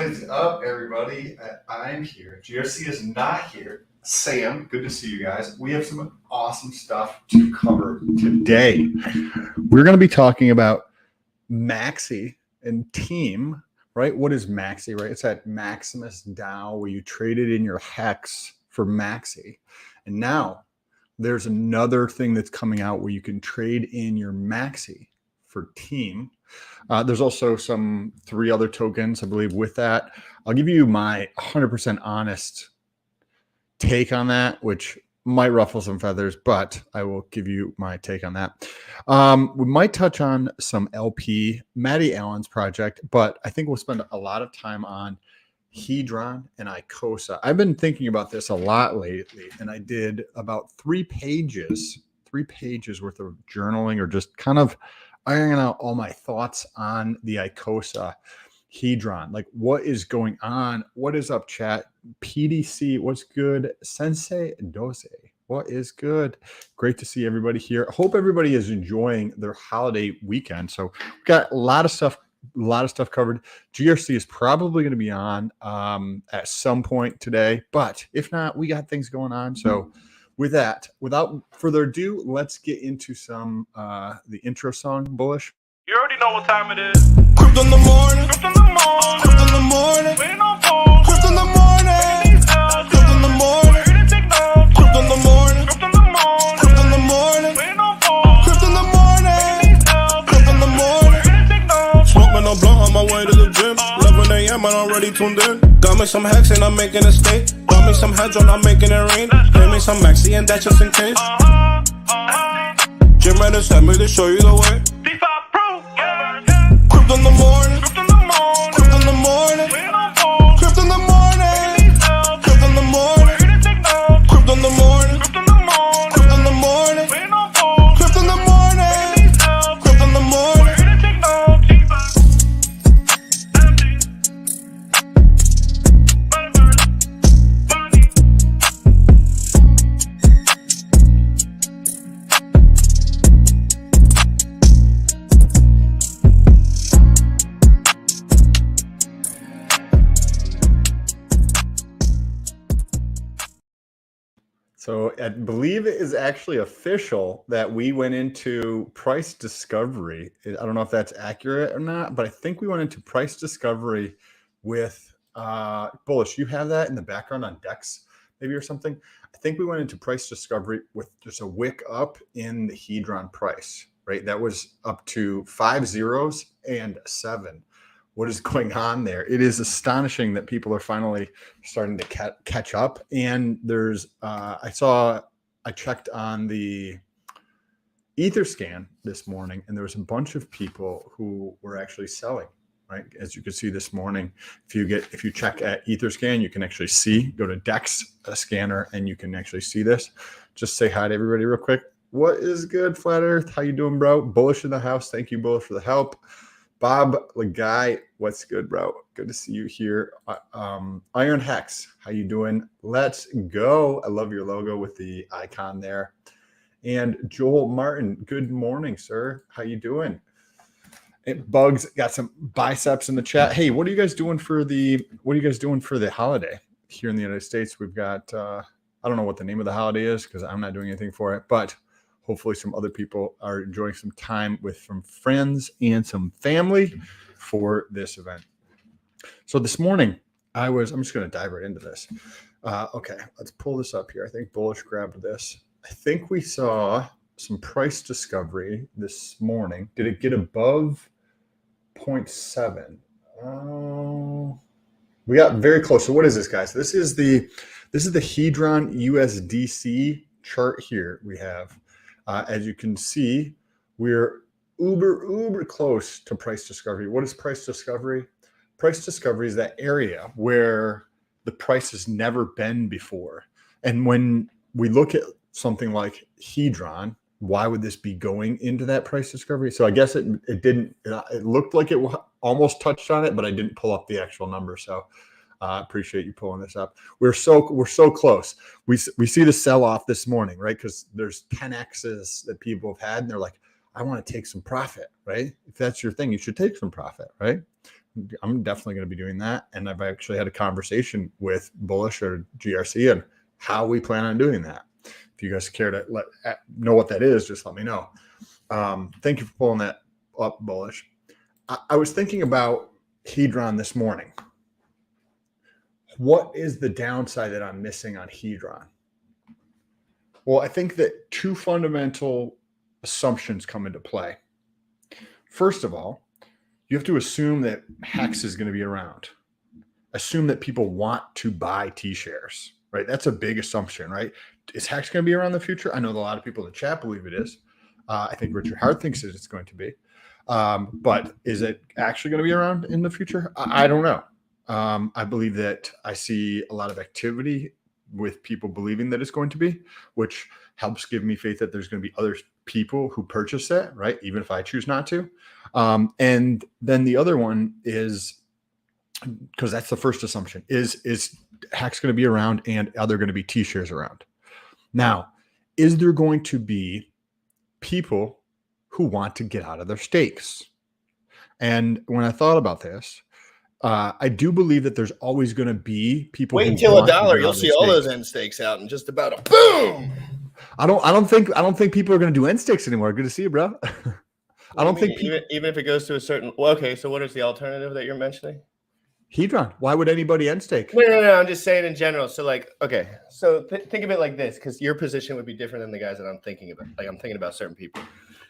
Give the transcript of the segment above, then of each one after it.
is up, everybody? I'm here. GRC is not here. Sam, good to see you guys. We have some awesome stuff to cover today. We're going to be talking about Maxi and Team, right? What is Maxi, right? It's that Maximus DAO where you traded in your hex for Maxi. And now there's another thing that's coming out where you can trade in your Maxi for Team. There's also some 3 other tokens, I believe, with that. I'll give you my 100% honest take on that, which might ruffle some feathers, but I will give you my take on that. We might touch on some LP, Maddie Allen's project, but I think we'll spend a lot of time on Hedron and Icosa. I've been thinking about this a lot lately, and I did about 3 pages worth of journaling, or just kind of ironing out all my thoughts on the Icosa Hedron. Like, what is going on? What is up, chat? PDC, what's good? Sensei Dose, what is good? Great to see everybody here. Hope everybody is enjoying their holiday weekend. So we've got a lot of stuff covered. GRC is probably going to be on at some point today, but if not, we got things going on. So with that, without further ado, let's get into some the intro song, Bullish. You already know what time it is. Crypto in the morning. Crypto in the morning. Crypto in the morning. Waiting on phone. Crypto in the morning. Crypto in the morning. Crypto in the morning. Crypto in the morning. Crypto in the morning. Waiting on phone. Crypto in the morning. Crypto in the morning. Smoking a blunt on my way to the gym. 11 a.m. and I'm already tuned in. Got me some hacks and I'm making a stake. Got me some Hedron, I'm making it rain. Pay me some Maxi and that's just in case. Jim Reddit sent me to show you the way. Crypto in the morning. Crypto in the morning. Crypto in the morning. Crypto in the morning. Crypto in the morning. Crypto in the morning. Crypto in the morning. Crypto in the morning. Crypto in the morning. Crypto in the morning. So I believe it is actually official that we went into price discovery. I don't know if that's accurate or not, but I think we went into price discovery with Bullish. You have that in the background on Dex maybe or something. I think we went into price discovery with just a wick up in the Hedron price, right? That was up to 5 zeros and 7. What is going on there? It is astonishing that people are finally starting to catch up. And there's, I checked on the Etherscan this morning, and there was a bunch of people who were actually selling, right? As you can see this morning, if you check at Etherscan, you can actually see, go to Dex scanner, and you can actually see this. Just say hi to everybody real quick. What is good, Flat Earth? How you doing, bro? Bullish in the house. Thank you, Bullish, for the help. Bob Lagai, what's good, bro? Good to see you here. Iron Hex, how you doing? Let's go. I love your logo with the icon there. And Joel Martin, good morning, sir. How you doing? And Bugs got some biceps in the chat. Hey, what are you guys doing for the holiday here in the United States? We've got I don't know what the name of the holiday is because I'm not doing anything for it, but hopefully some other people are enjoying some time with some friends and some family for this event. So this morning, I'm just going to dive right into this. Okay, let's pull this up here. I think Bullish grabbed this. I think we saw some price discovery this morning. Did it get above 0.7? We got very close. So what is this, guys? This is the Hedron USDC chart here we have. As you can see, we're uber close to price discovery. What is price discovery? Price discovery is that area where the price has never been before. And when we look at something like Hedron, why would this be going into that price discovery? So I guess it didn't. It looked like it almost touched on it, but I didn't pull up the actual number. So appreciate you pulling this up. We're so close. We see the sell off this morning, right? Because there's 10x's that people have had, and they're like, I want to take some profit, right? If that's your thing, you should take some profit, right? I'm definitely going to be doing that. And I've actually had a conversation with Bullish or GRC and how we plan on doing that. If you guys care to know what that is, just let me know. Thank you for pulling that up, Bullish. I was thinking about Hedron this morning. What is the downside that I'm missing on Hedron? Well, I think that two fundamental assumptions come into play. First of all, you have to assume that Hex is going to be around. Assume that people want to buy T-shares, right? That's a big assumption, right? Is Hex going to be around in the future? I know that a lot of people in the chat believe it is. I think Richard Hart thinks that it's going to be. But is it actually going to be around in the future? I don't know. I believe that I see a lot of activity with people believing that it's going to be, which helps give me faith that there's going to be other people who purchase it, right? Even if I choose not to. And then the other one is, because that's the first assumption, is Hex going to be around and are there going to be T-shares around? Now, is there going to be people who want to get out of their stakes? And when I thought about this, I do believe that there's always going to be people. Wait who until want a to dollar, get you'll out of see their all stakes. those end stakes out and just about a boom. I don't think people are going to do end stakes anymore. Good to see you, bro. I don't think people, even if it goes to a certain. Well, okay, so what is the alternative that you're mentioning? Hedron. Why would anybody end stake? No. I'm just saying in general. So, like, okay, so think of it like this, because your position would be different than the guys that I'm thinking about. Like, I'm thinking about certain people.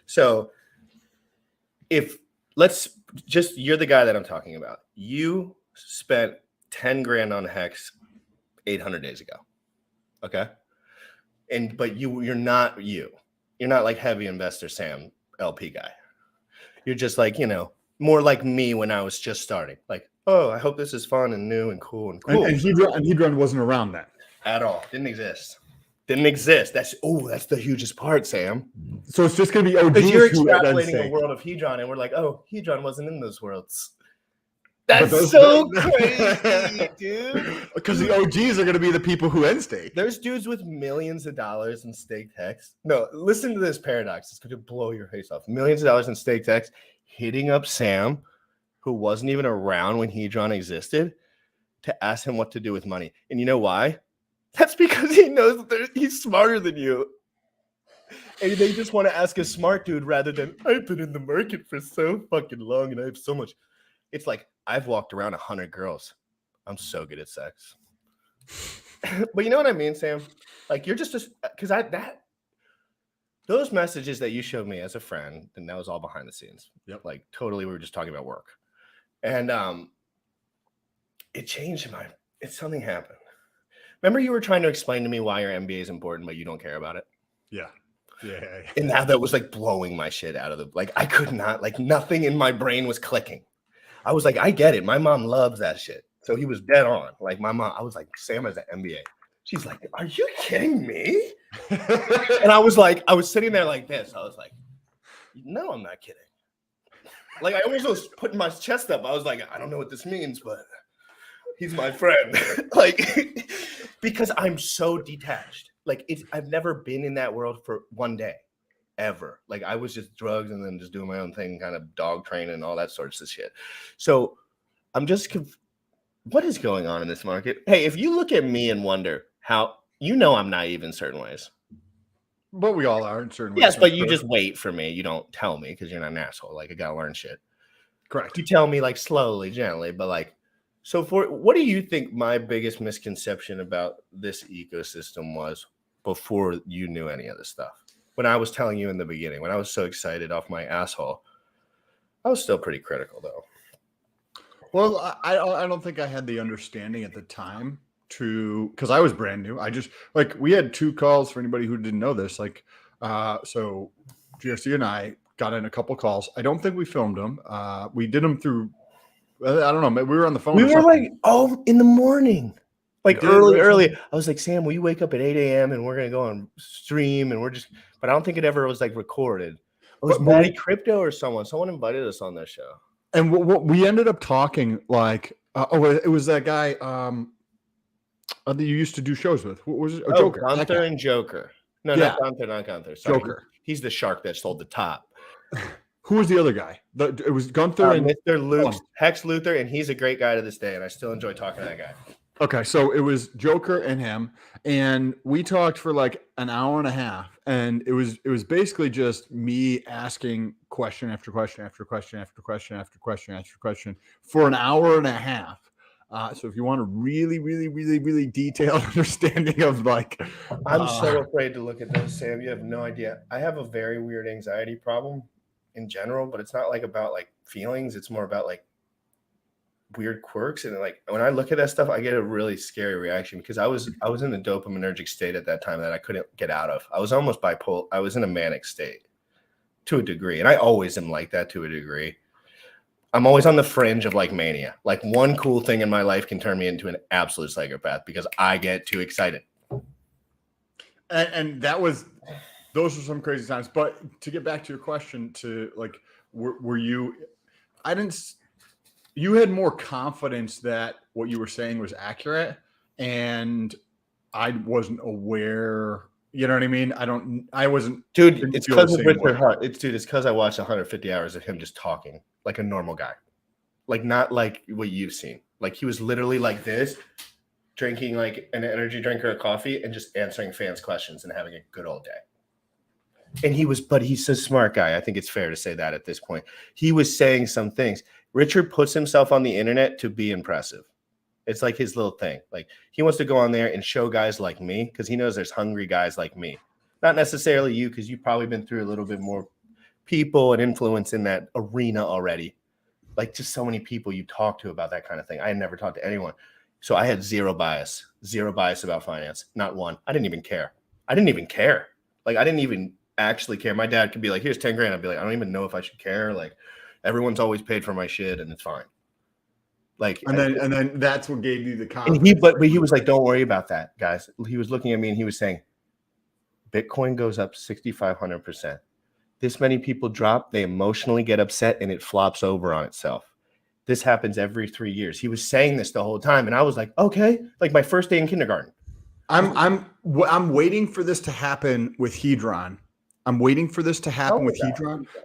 So, you're the guy that I'm talking about. You spent 10 grand on Hex 800 days ago. Okay. But you're not like heavy investor Sam LP guy. You're just like, more like me when I was just starting. Like, oh, I hope this is fun and new and cool. And Hedron wasn't around then. At all. Didn't exist. That's the hugest part, Sam. So it's just going to be OGs. Because you're who extrapolating a world of Hedron, and we're like, oh, Hedron wasn't in those worlds. That's so crazy, dude. Because the OGs are going to be the people who end stake. There's dudes with millions of dollars in staked Hex. No, listen to this paradox. It's going to blow your face off. Millions of dollars in staked Hex, hitting up Sam, who wasn't even around when Hedron existed, to ask him what to do with money. And you know why? That's because he knows that he's smarter than you. And they just want to ask a smart dude rather than, I've been in the market for so fucking long and I have so much. It's like, I've walked around 100 girls. I'm so good at sex. But you know what I mean, Sam? Like, you're just because those messages that you showed me as a friend, and that was all behind the scenes. Yep. Like, totally, we were just talking about work. And it changed something happened. Remember you were trying to explain to me why your MBA is important, but you don't care about it? Yeah. And now that was like blowing my shit out of I could not, like, nothing in my brain was clicking. I was like, I get it. My mom loves that shit. So he was dead on. Like, my mom, I was like, Sam has an MBA. She's like, are you kidding me? And I was sitting there like this. I was like, no, I'm not kidding. Like, I almost was putting my chest up. I was like, I don't know what this means, but he's my friend. Like, because I'm so detached. Like, I've never been in that world for one day. Ever. Like, I was just drugs and then just doing my own thing, kind of dog training and all that sorts of shit. So I'm just, what is going on in this market? Hey, if you look at me and wonder how, I'm naive in certain ways. But we all are in certain ways. Yes, but you just wait for me. You don't tell me because you're not an asshole. Like, I got to learn shit. Correct. You tell me, like, slowly, gently, but like, so what do you think my biggest misconception about this ecosystem was before you knew any of this stuff? When I was telling you in the beginning, when I was so excited off my asshole, I was still pretty critical, though. Well, I don't think I had the understanding at the time because I was brand new. I just, like, we had 2 calls for anybody who didn't know this. Like, so GRC and I got in a couple calls. I don't think we filmed them. We did them through, I don't know, we were on the phone. We were like, in the morning. Like, early. I was like, Sam, will you wake up at 8 a.m. and we're going to go on stream and but I don't think it ever was like recorded. It was Maddie Crypto or someone invited us on their show. And what we ended up talking like, it was that guy that you used to do shows with. What was it? Joker. Gunther and Joker. No, yeah. not Gunther. Sorry. Joker. He's the shark that sold the top. Who was the other guy? It was Gunther and Mr. Luke Hex Luthor, and he's a great guy to this day, and I still enjoy talking to that guy. Okay, so it was Joker and him, and we talked for like an hour and a half, and it was basically just me asking question after question after question after question after question after question for an hour and a half. So if you want a really, really, really, really detailed understanding of like, I'm so afraid to look at this, Sam. You have no idea. I have a very weird anxiety problem in general, but it's not like about like feelings. It's more about like weird quirks, and like when I look at that stuff, I get a really scary reaction because I was in a dopaminergic state at that time that I couldn't get out of. I was almost bipolar. I was in a manic state to a degree, and I always am like that to a degree. I'm always on the fringe of like mania. Like one cool thing in my life can turn me into an absolute psychopath because I get too excited. And those were some crazy times. But to get back to your question, to like, were you? You had more confidence that what you were saying was accurate, and I wasn't aware. You know what I mean? I wasn't. Dude, it's because of Richard Hart. It's because I watched 150 hours of him just talking like a normal guy. Like not like what you've seen. Like he was literally like this, drinking like an energy drink or a coffee and just answering fans' questions and having a good old day. And but he's a smart guy. I think it's fair to say that at this point. He was saying some things. Richard puts himself on the internet to be impressive. It's like his little thing. Like he wants to go on there and show guys like me because he knows there's hungry guys like me. Not necessarily you, because you've probably been through a little bit more people and influence in that arena already. Like just so many people you talk to about that kind of thing. I had never talked to anyone. So I had zero bias about finance. Not one. I didn't even care. Like I didn't even actually care. My dad could be like, here's 10 grand. I'd be like, I don't even know if I should care. Like everyone's always paid for my shit and it's fine. Like, and then that's what gave you the confidence. And but he was like, don't worry about that, guys. He was looking at me and he was saying, Bitcoin goes up 6,500%. This many people drop, they emotionally get upset and it flops over on itself. This happens every 3 years. He was saying this the whole time. And I was like, okay, like my first day in kindergarten. I'm waiting for this to happen with Hedron.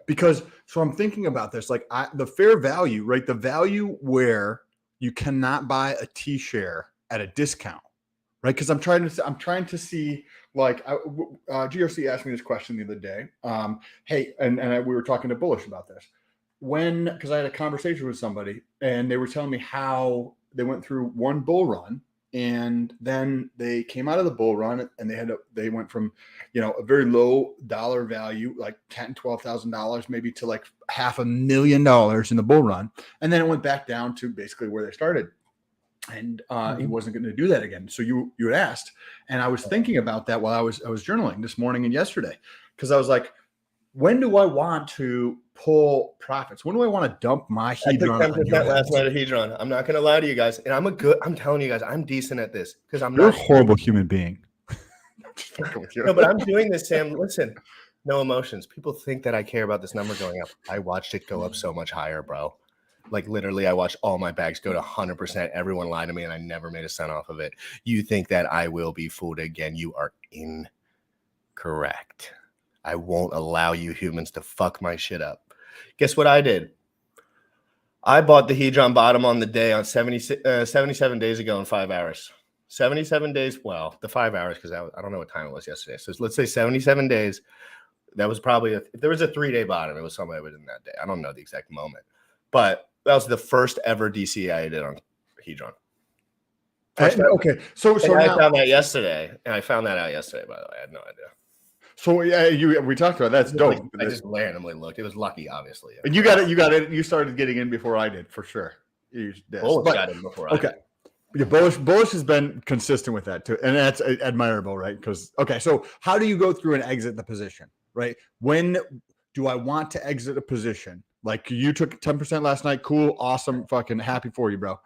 Because so I'm thinking about this, like the fair value, right? The value where you cannot buy a T-share at a discount, right? Because I'm trying to see, like, GRC asked me this question the other day. Hey, we were talking to Bullish about this because I had a conversation with somebody and they were telling me how they went through one bull run. And then they came out of the bull run and they went from, a very low dollar value, like $10,000, $12,000, maybe to like $500,000 in the bull run. And then it went back down to basically where they started. And he wasn't going to do that again. So you had asked, and I was thinking about that while I was journaling this morning and yesterday, because I was like, when do I want to pull profits? When do I want to dump my Hedron? I took 10% last night of Hedron. I'm not going to lie to you guys. And I'm telling you guys, I'm decent at this because You're a horrible human being. No, but I'm doing this, Sam. Listen, no emotions. People think that I care about this number going up. I watched it go up so much higher, bro. Like literally, I watched all my bags go to 100%. Everyone lied to me and I never made a cent off of it. You think that I will be fooled again? You are incorrect. I won't allow you humans to fuck my shit up. Guess what I did? I bought the Hedron bottom on the day on 77 days ago in 5 hours. 77 days. Well, the 5 hours because I don't know what time it was yesterday. So let's say 77 days. That was probably if there was a 3-day bottom, it was somewhere within that day. I don't know the exact moment, but that was the first ever DC I did on Hedron. Okay, so I found that yesterday, and I found that out yesterday. By the way, I had no idea. So yeah, we talked about that. That's dope. I just randomly looked. It was lucky, obviously. And you got it. You started getting in before I did, for sure. Bullish got in before I did. Yeah, Bullish has been consistent with that too, and that's admirable, right? Because so how do you go through and exit the position, right? When do I want to exit a position? Like you took 10% last night, cool, awesome, fucking happy for you, bro.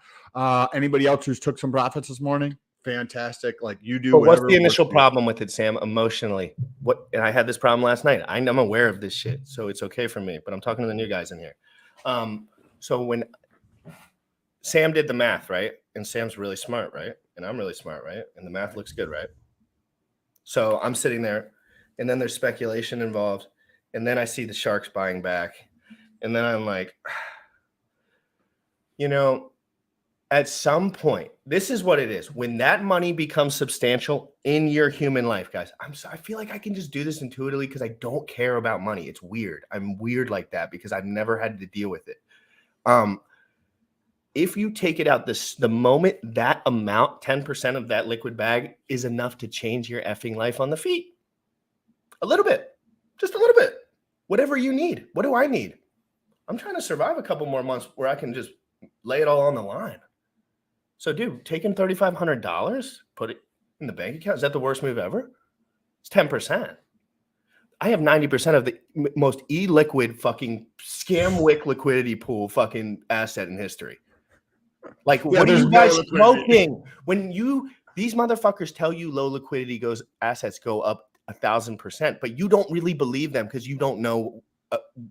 Anybody else who's took some profits this morning? Fantastic, like you do. But what's the initial problem with it, Sam? Emotionally, and I had this problem last night. I'm aware of this shit, so it's okay for me. But I'm talking to the new guys in here. So when Sam did the math, right, and Sam's really smart, right, and I'm really smart, right, and the math looks good, right. So I'm sitting there, and then there's speculation involved, and then I see the sharks buying back, And then I'm like, you know, at some point, this is what it is. When that money becomes substantial in your human life, guys, I feel like I can just do this intuitively because I don't care about money. It's weird. I'm weird like that because I've never had to deal with it. If you take it out the moment that amount, 10% of that liquid bag is enough to change your effing life on the feet. A little bit, just a little bit, whatever you need. What do I need? I'm trying to survive a couple more months where I can just lay it all on the line. So, dude, taking $3,500, put it in the bank account, is that the worst move ever? It's 10%. I have 90% of the most illiquid fucking scam wick liquidity pool fucking asset in history. Like, what are you guys smoking? When these motherfuckers tell you low liquidity assets go up 1,000%, but you don't really believe them because you don't know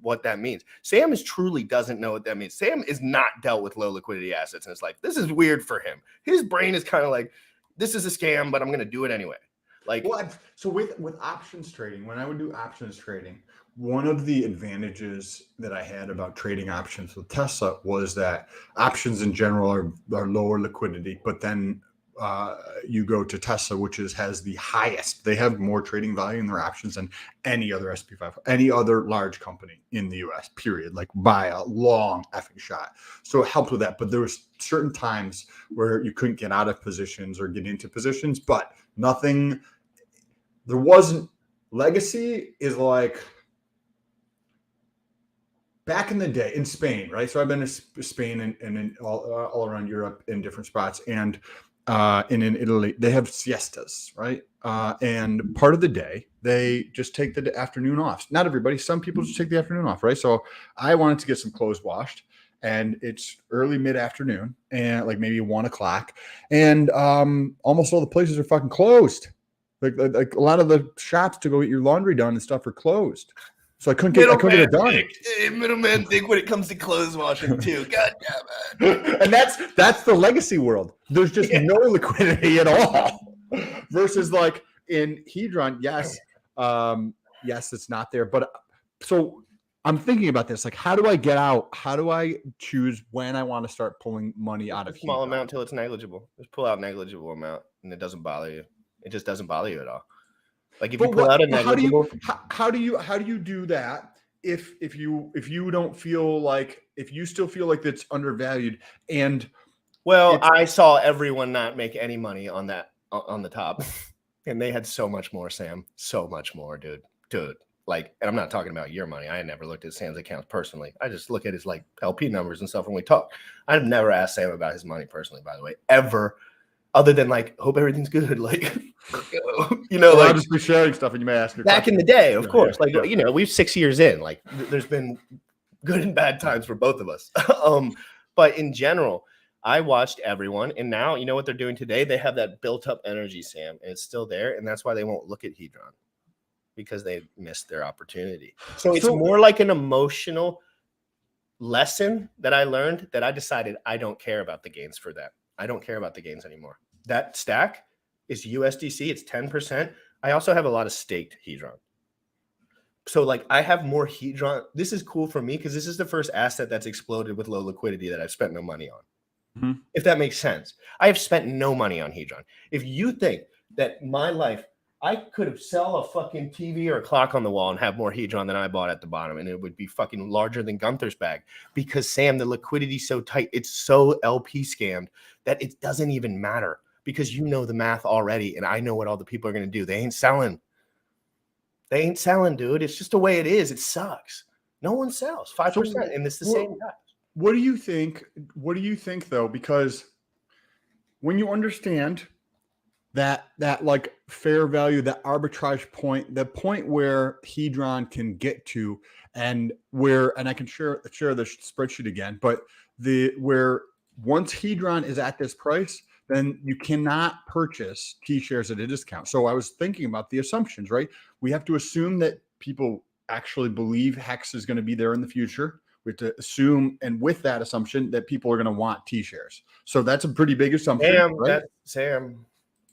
what that means. Sam truly doesn't know what that means. Sam is not dealt with low liquidity assets in his life. This is weird for him. His brain is kind of like, this is a scam, but I'm going to do it anyway. Like, what? So with options trading, when I would do options trading, one of the advantages that I had about trading options with Tesla was that options in general are lower liquidity, but then you go to Tesla, which has the highest. They have more trading value in their options than any other SP 500, any other large company in the US, period, like by a long effing shot. So it helped with that. But there was certain times where you couldn't get out of positions or get into positions, but nothing, there wasn't. Legacy is like back in the day in Spain, right? So I've been to Spain and in all around Europe in different spots. And in Italy, they have siestas, right? And part of the day, they just take the afternoon off. Not everybody. Some people just take the afternoon off, right? So I wanted to get some clothes washed, and it's early mid-afternoon, and like maybe 1 o'clock, and almost all the places are fucking closed. Like a lot of the shops to go get your laundry done and stuff are closed. So I couldn't get it done. Middleman think when it comes to clothes washing too. God damn it. And that's the legacy world. There's just no liquidity at all. Versus like in Hedron, yes, it's not there. But so I'm thinking about this. Like, how do I get out? How do I choose when I want to start pulling money out of small Hedron? amount till it's negligible. Just pull out negligible amount, and it doesn't bother you. It just doesn't bother you at all. Like if you pull out a negligible, how do you do that if you don't feel like, if you still feel like it's undervalued? And I saw everyone not make any money on that on the top, and they had so much more, Sam, so much more, dude. Like, and I'm not talking about your money. I had never looked at Sam's accounts personally. I just look at his like LP numbers and stuff when we talk. I've never asked Sam about his money personally, by the way, ever. Other than like, hope everything's good. Like, like I'll just be sharing stuff and you may ask me back in the day, of course. We're 6 years in, like there's been good and bad times for both of us. But in general, I watched everyone, and now you know what they're doing today? They have that built up energy, Sam, and it's still there. And that's why they won't look at Hedron, because they missed their opportunity. So it's more like an emotional lesson that I learned, that I decided I don't care about the gains for that. I don't care about the gains anymore. That stack is USDC. It's 10%. I also have a lot of staked Hedron. So like I have more Hedron. This is cool for me because this is the first asset that's exploded with low liquidity that I've spent no money on. Mm-hmm. If that makes sense. I have spent no money on Hedron. If you think that my life, I could have sell a fucking TV or a clock on the wall and have more Hedron than I bought at the bottom, and it would be fucking larger than Gunther's bag, because Sam, the liquidity's so tight, it's so LP scammed that it doesn't even matter, because you know the math already, and I know what all the people are going to do. They ain't selling. They ain't selling, dude. It's just the way it is. It sucks. No one sells 5%, and it's the same guy. What do you think? What do you think though? Because when you understand that like fair value, that arbitrage point, the point where Hedron can get to, and I can share the spreadsheet again, but where once Hedron is at this price, then you cannot purchase T shares at a discount. So I was thinking about the assumptions, right? We have to assume that people actually believe Hex is going to be there in the future. We have to assume, and with that assumption, that people are going to want T shares. So that's a pretty big assumption, right? Sam,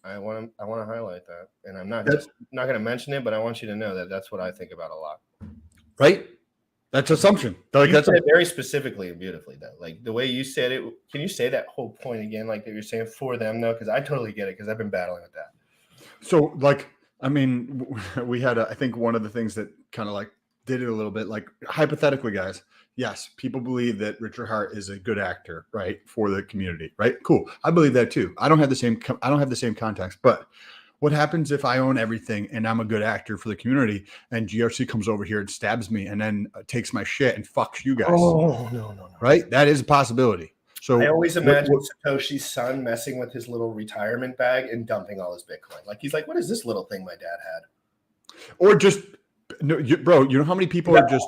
I want to highlight that, and I'm not going to mention it, but I want you to know that that's what I think about a lot. Right? That's assumption. Like You that's said it very specifically and beautifully, though. Like the way you said it. Can you say that whole point again? Like that you're saying for them, though, because I totally get it because I've been battling with that. so like. I mean, we had I think one of the things that kind of like did it a little bit. Like hypothetically, guys. Yes, people believe that Richard Hart is a good actor, right, for the community, right? Cool. I believe that too. I don't have the same context, but what happens if I own everything and I'm a good actor for the community and GRC comes over here and stabs me and then takes my shit and fucks you guys? Oh, no. Right? That is a possibility. So I always imagine Satoshi's son messing with his little retirement bag and dumping all his Bitcoin. Like he's like, what is this little thing my dad had? Or just no, bro, you know how many people are just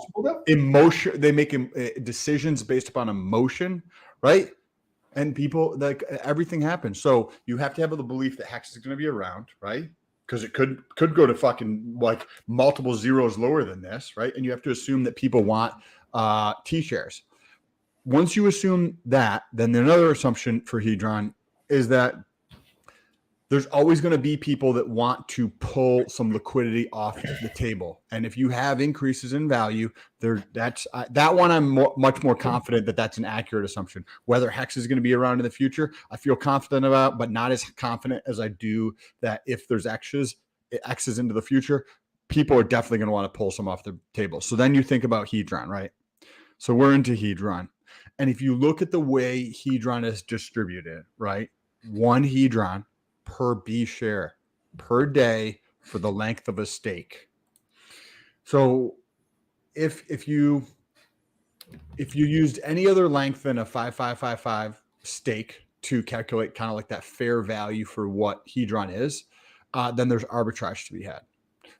emotion? They make decisions based upon emotion, right? And people like everything happens. So you have to have the belief that Hex is going to be around, right? Because it could go to fucking like multiple zeros lower than this, right? And you have to assume that people want T-shares. Once you assume that, then another assumption for Hedron is that there's always going to be people that want to pull some liquidity off the table. And if you have increases in value, that one I'm much more confident that that's an accurate assumption. Whether Hex is going to be around in the future, I feel confident about, but not as confident as I do that if there's X's into the future, people are definitely going to want to pull some off the table. So then you think about Hedron, right? So we're into Hedron. And if you look at the way Hedron is distributed, right? One Hedron per B share per day for the length of a stake. So if you used any other length than a 5555 stake to calculate kind of like that fair value for what Hedron is, then there's arbitrage to be had.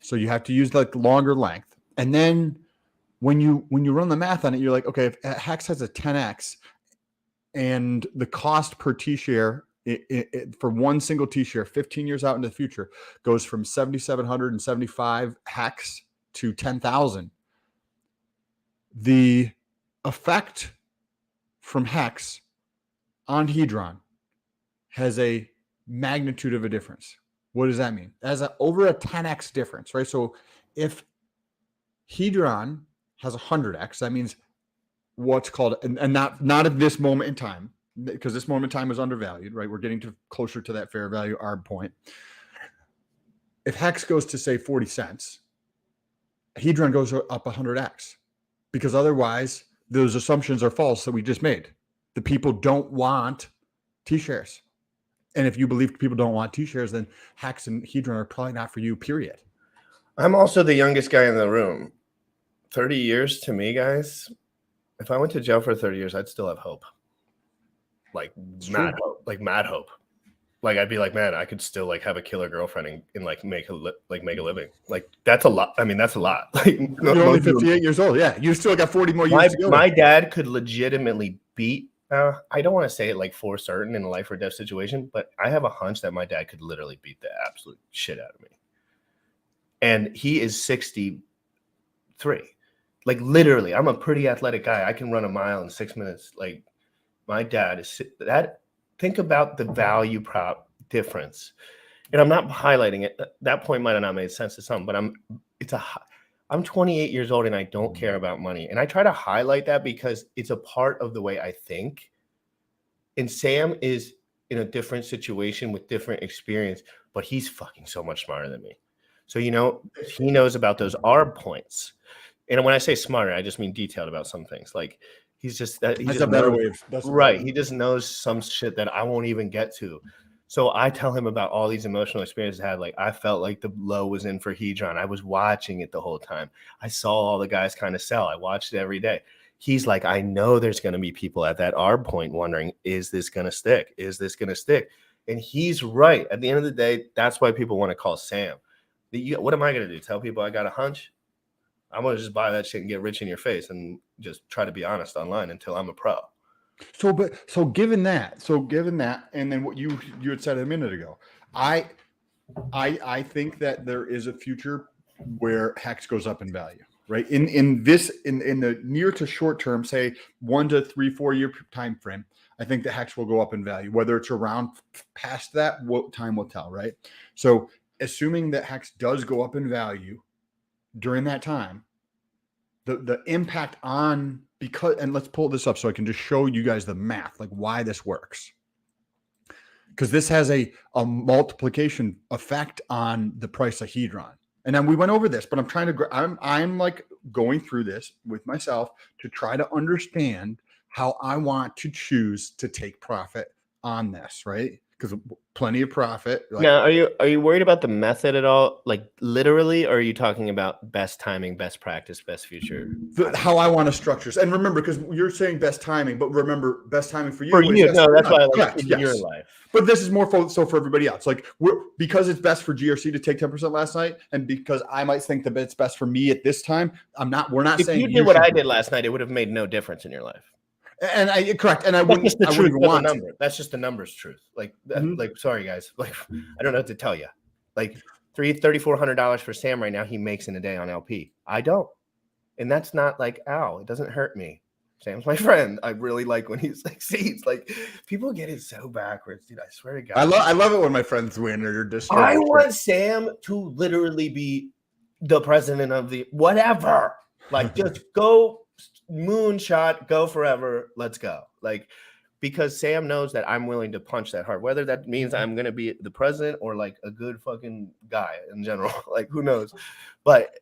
So you have to use like longer length. And then when you run the math on it, you're like, okay, if Hex has a 10x and the cost per T share for one single T-share 15 years out into the future goes from 7,775 Hex to 10,000. The effect from Hex on Hedron has a magnitude of a difference. What does that mean? As over a 10x difference, right? So if Hedron has 100x, that means what's called, and not at this moment in time, because this moment in time is undervalued, right? We're getting closer to that fair value arb point. If Hex goes to say 40 cents, Hedron goes up 100x, because otherwise those assumptions are false that we just made. The people don't want T-shares. And if you believe people don't want T-shares, then Hex and Hedron are probably not for you, period. I'm also the youngest guy in the room. 30 years to me, guys. If I went to jail for 30 years, I'd still have hope. Like mad hope. Like I'd be like, man, I could still like have a killer girlfriend and like make a living. Like that's a lot. I mean, that's a lot. Like you're only 58 years old. Yeah, you still got 40 more years to go. My dad could legitimately beat. I don't want to say it like for certain in a life or death situation, but I have a hunch that my dad could literally beat the absolute shit out of me. And he is 63. Like literally, I'm a pretty athletic guy. I can run a mile in 6 minutes. Like my dad is that. Think about the value prop difference. And I'm not highlighting it. That point might have not made sense to some, but I'm 28 years old and I don't care about money. And I try to highlight that because it's a part of the way I think. And Sam is in a different situation with different experience, but he's fucking so much smarter than me. So, you know, he knows about those arb points. And when I say smarter, I just mean detailed about some things. Like he's just that he that's just a better knows, way of, right. He just knows some shit that I won't even get to. So I tell him about all these emotional experiences I had. Like I felt like the low was in for Hedron. I was watching it the whole time. I saw all the guys kind of sell. I watched it every day. He's like, I know there's going to be people at that arb point wondering, is this going to stick? Is this going to stick? And he's right. At the end of the day, that's why people want to call Sam. What am I going to do? Tell people I got a hunch? I'm going to just buy that shit and get rich in your face and just try to be honest online until I'm a pro. So given that, and then what you had said a minute ago, I think that there is a future where Hex goes up in value, right? In the near to short term, say 1 to 3, 4 year time frame, I think the Hex will go up in value. Whether it's around past that, time will tell, right? So assuming that Hex does go up in value during that time, the impact on, because, and let's pull this up so I can just show you guys the math, like why this works. Because this has a multiplication effect on the price of Hedron. And then we went over this, but I'm trying to, I'm like going through this with myself to try to understand how I want to choose to take profit on this, right? Because plenty of profit. Like, now, are you worried about the method at all? Like literally, or are you talking about best timing, best practice, best future? How I want to structure this. And remember, because you're saying best timing, but remember, best timing for you. For you, no, that's why I like correct, in yes. your life. But this is more so for everybody else. Like because it's best for GRC to take 10% last night, and because I might think that it's best for me at this time, we're not If saying you did what I did last night, it would have made no difference in your life. And correct. And I That's wouldn't, just the I truth wouldn't of the want number. to. That's just the numbers truth. Like, Mhm. like, sorry guys, like, I don't know what to tell you. Like $3,400 for Sam right now, he makes in a day on LP. I don't, and that's not like, ow, it doesn't hurt me. Sam's my friend. I really like when he succeeds. Like, people get it so backwards, dude. I swear to God. I love it when my friends win or you're disturbed. I want Sam to literally be the president of the whatever. Like, just go moonshot, go forever. Let's go. Like, because Sam knows that I'm willing to punch that hard, whether that means I'm going to be the president or like a good fucking guy in general. Like, who knows? But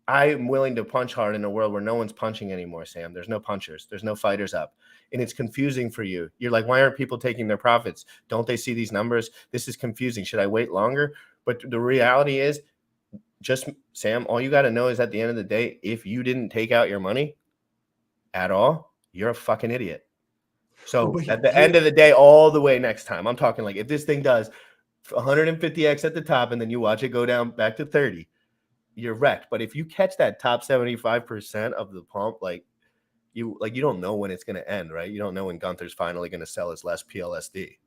I'm willing to punch hard in a world where no one's punching anymore, Sam. There's no punchers. There's no fighters up. And it's confusing for you. You're like, why aren't people taking their profits? Don't they see these numbers? This is confusing. Should I wait longer? But the reality is, just Sam, all you got to know is at the end of the day, if you didn't take out your money at all, you're a fucking idiot. So at the end of the day, all the way next time, I'm talking like if this thing does 150x at the top and then you watch it go down back to 30, you're wrecked. But if you catch that top 75% of the pump, like you don't know when it's going to end, right? You don't know when Gunther's finally going to sell his last PLSD.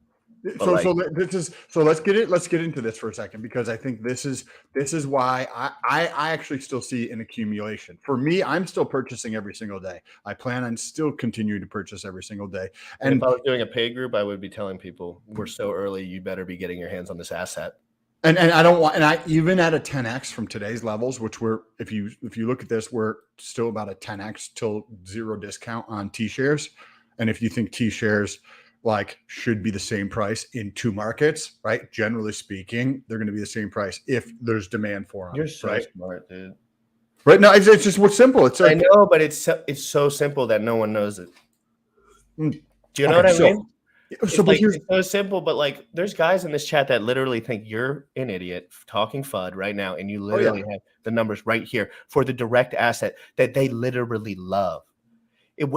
So let's get into this for a second, because I think this is why I actually still see an accumulation. For me, I'm still purchasing every single day. I plan on still continuing to purchase every single day. And if I was doing a paid group, I would be telling people we're so early, you better be getting your hands on this asset. And I don't want, and I even at a 10x from today's levels, which we're, if you look at this, we're still about a 10x till 0 discount on T shares. And if you think T shares like should be the same price in two markets, right? Generally speaking, they're going to be the same price if there's demand for them. You're so right? smart, dude. Right? No, it's just what's simple. It's like, I know, but it's so simple that no one knows it. Do you know what I mean? So, but it's so simple, but like there's guys in this chat that literally think you're an idiot talking FUD right now, and you literally have the numbers right here for the direct asset that they literally love.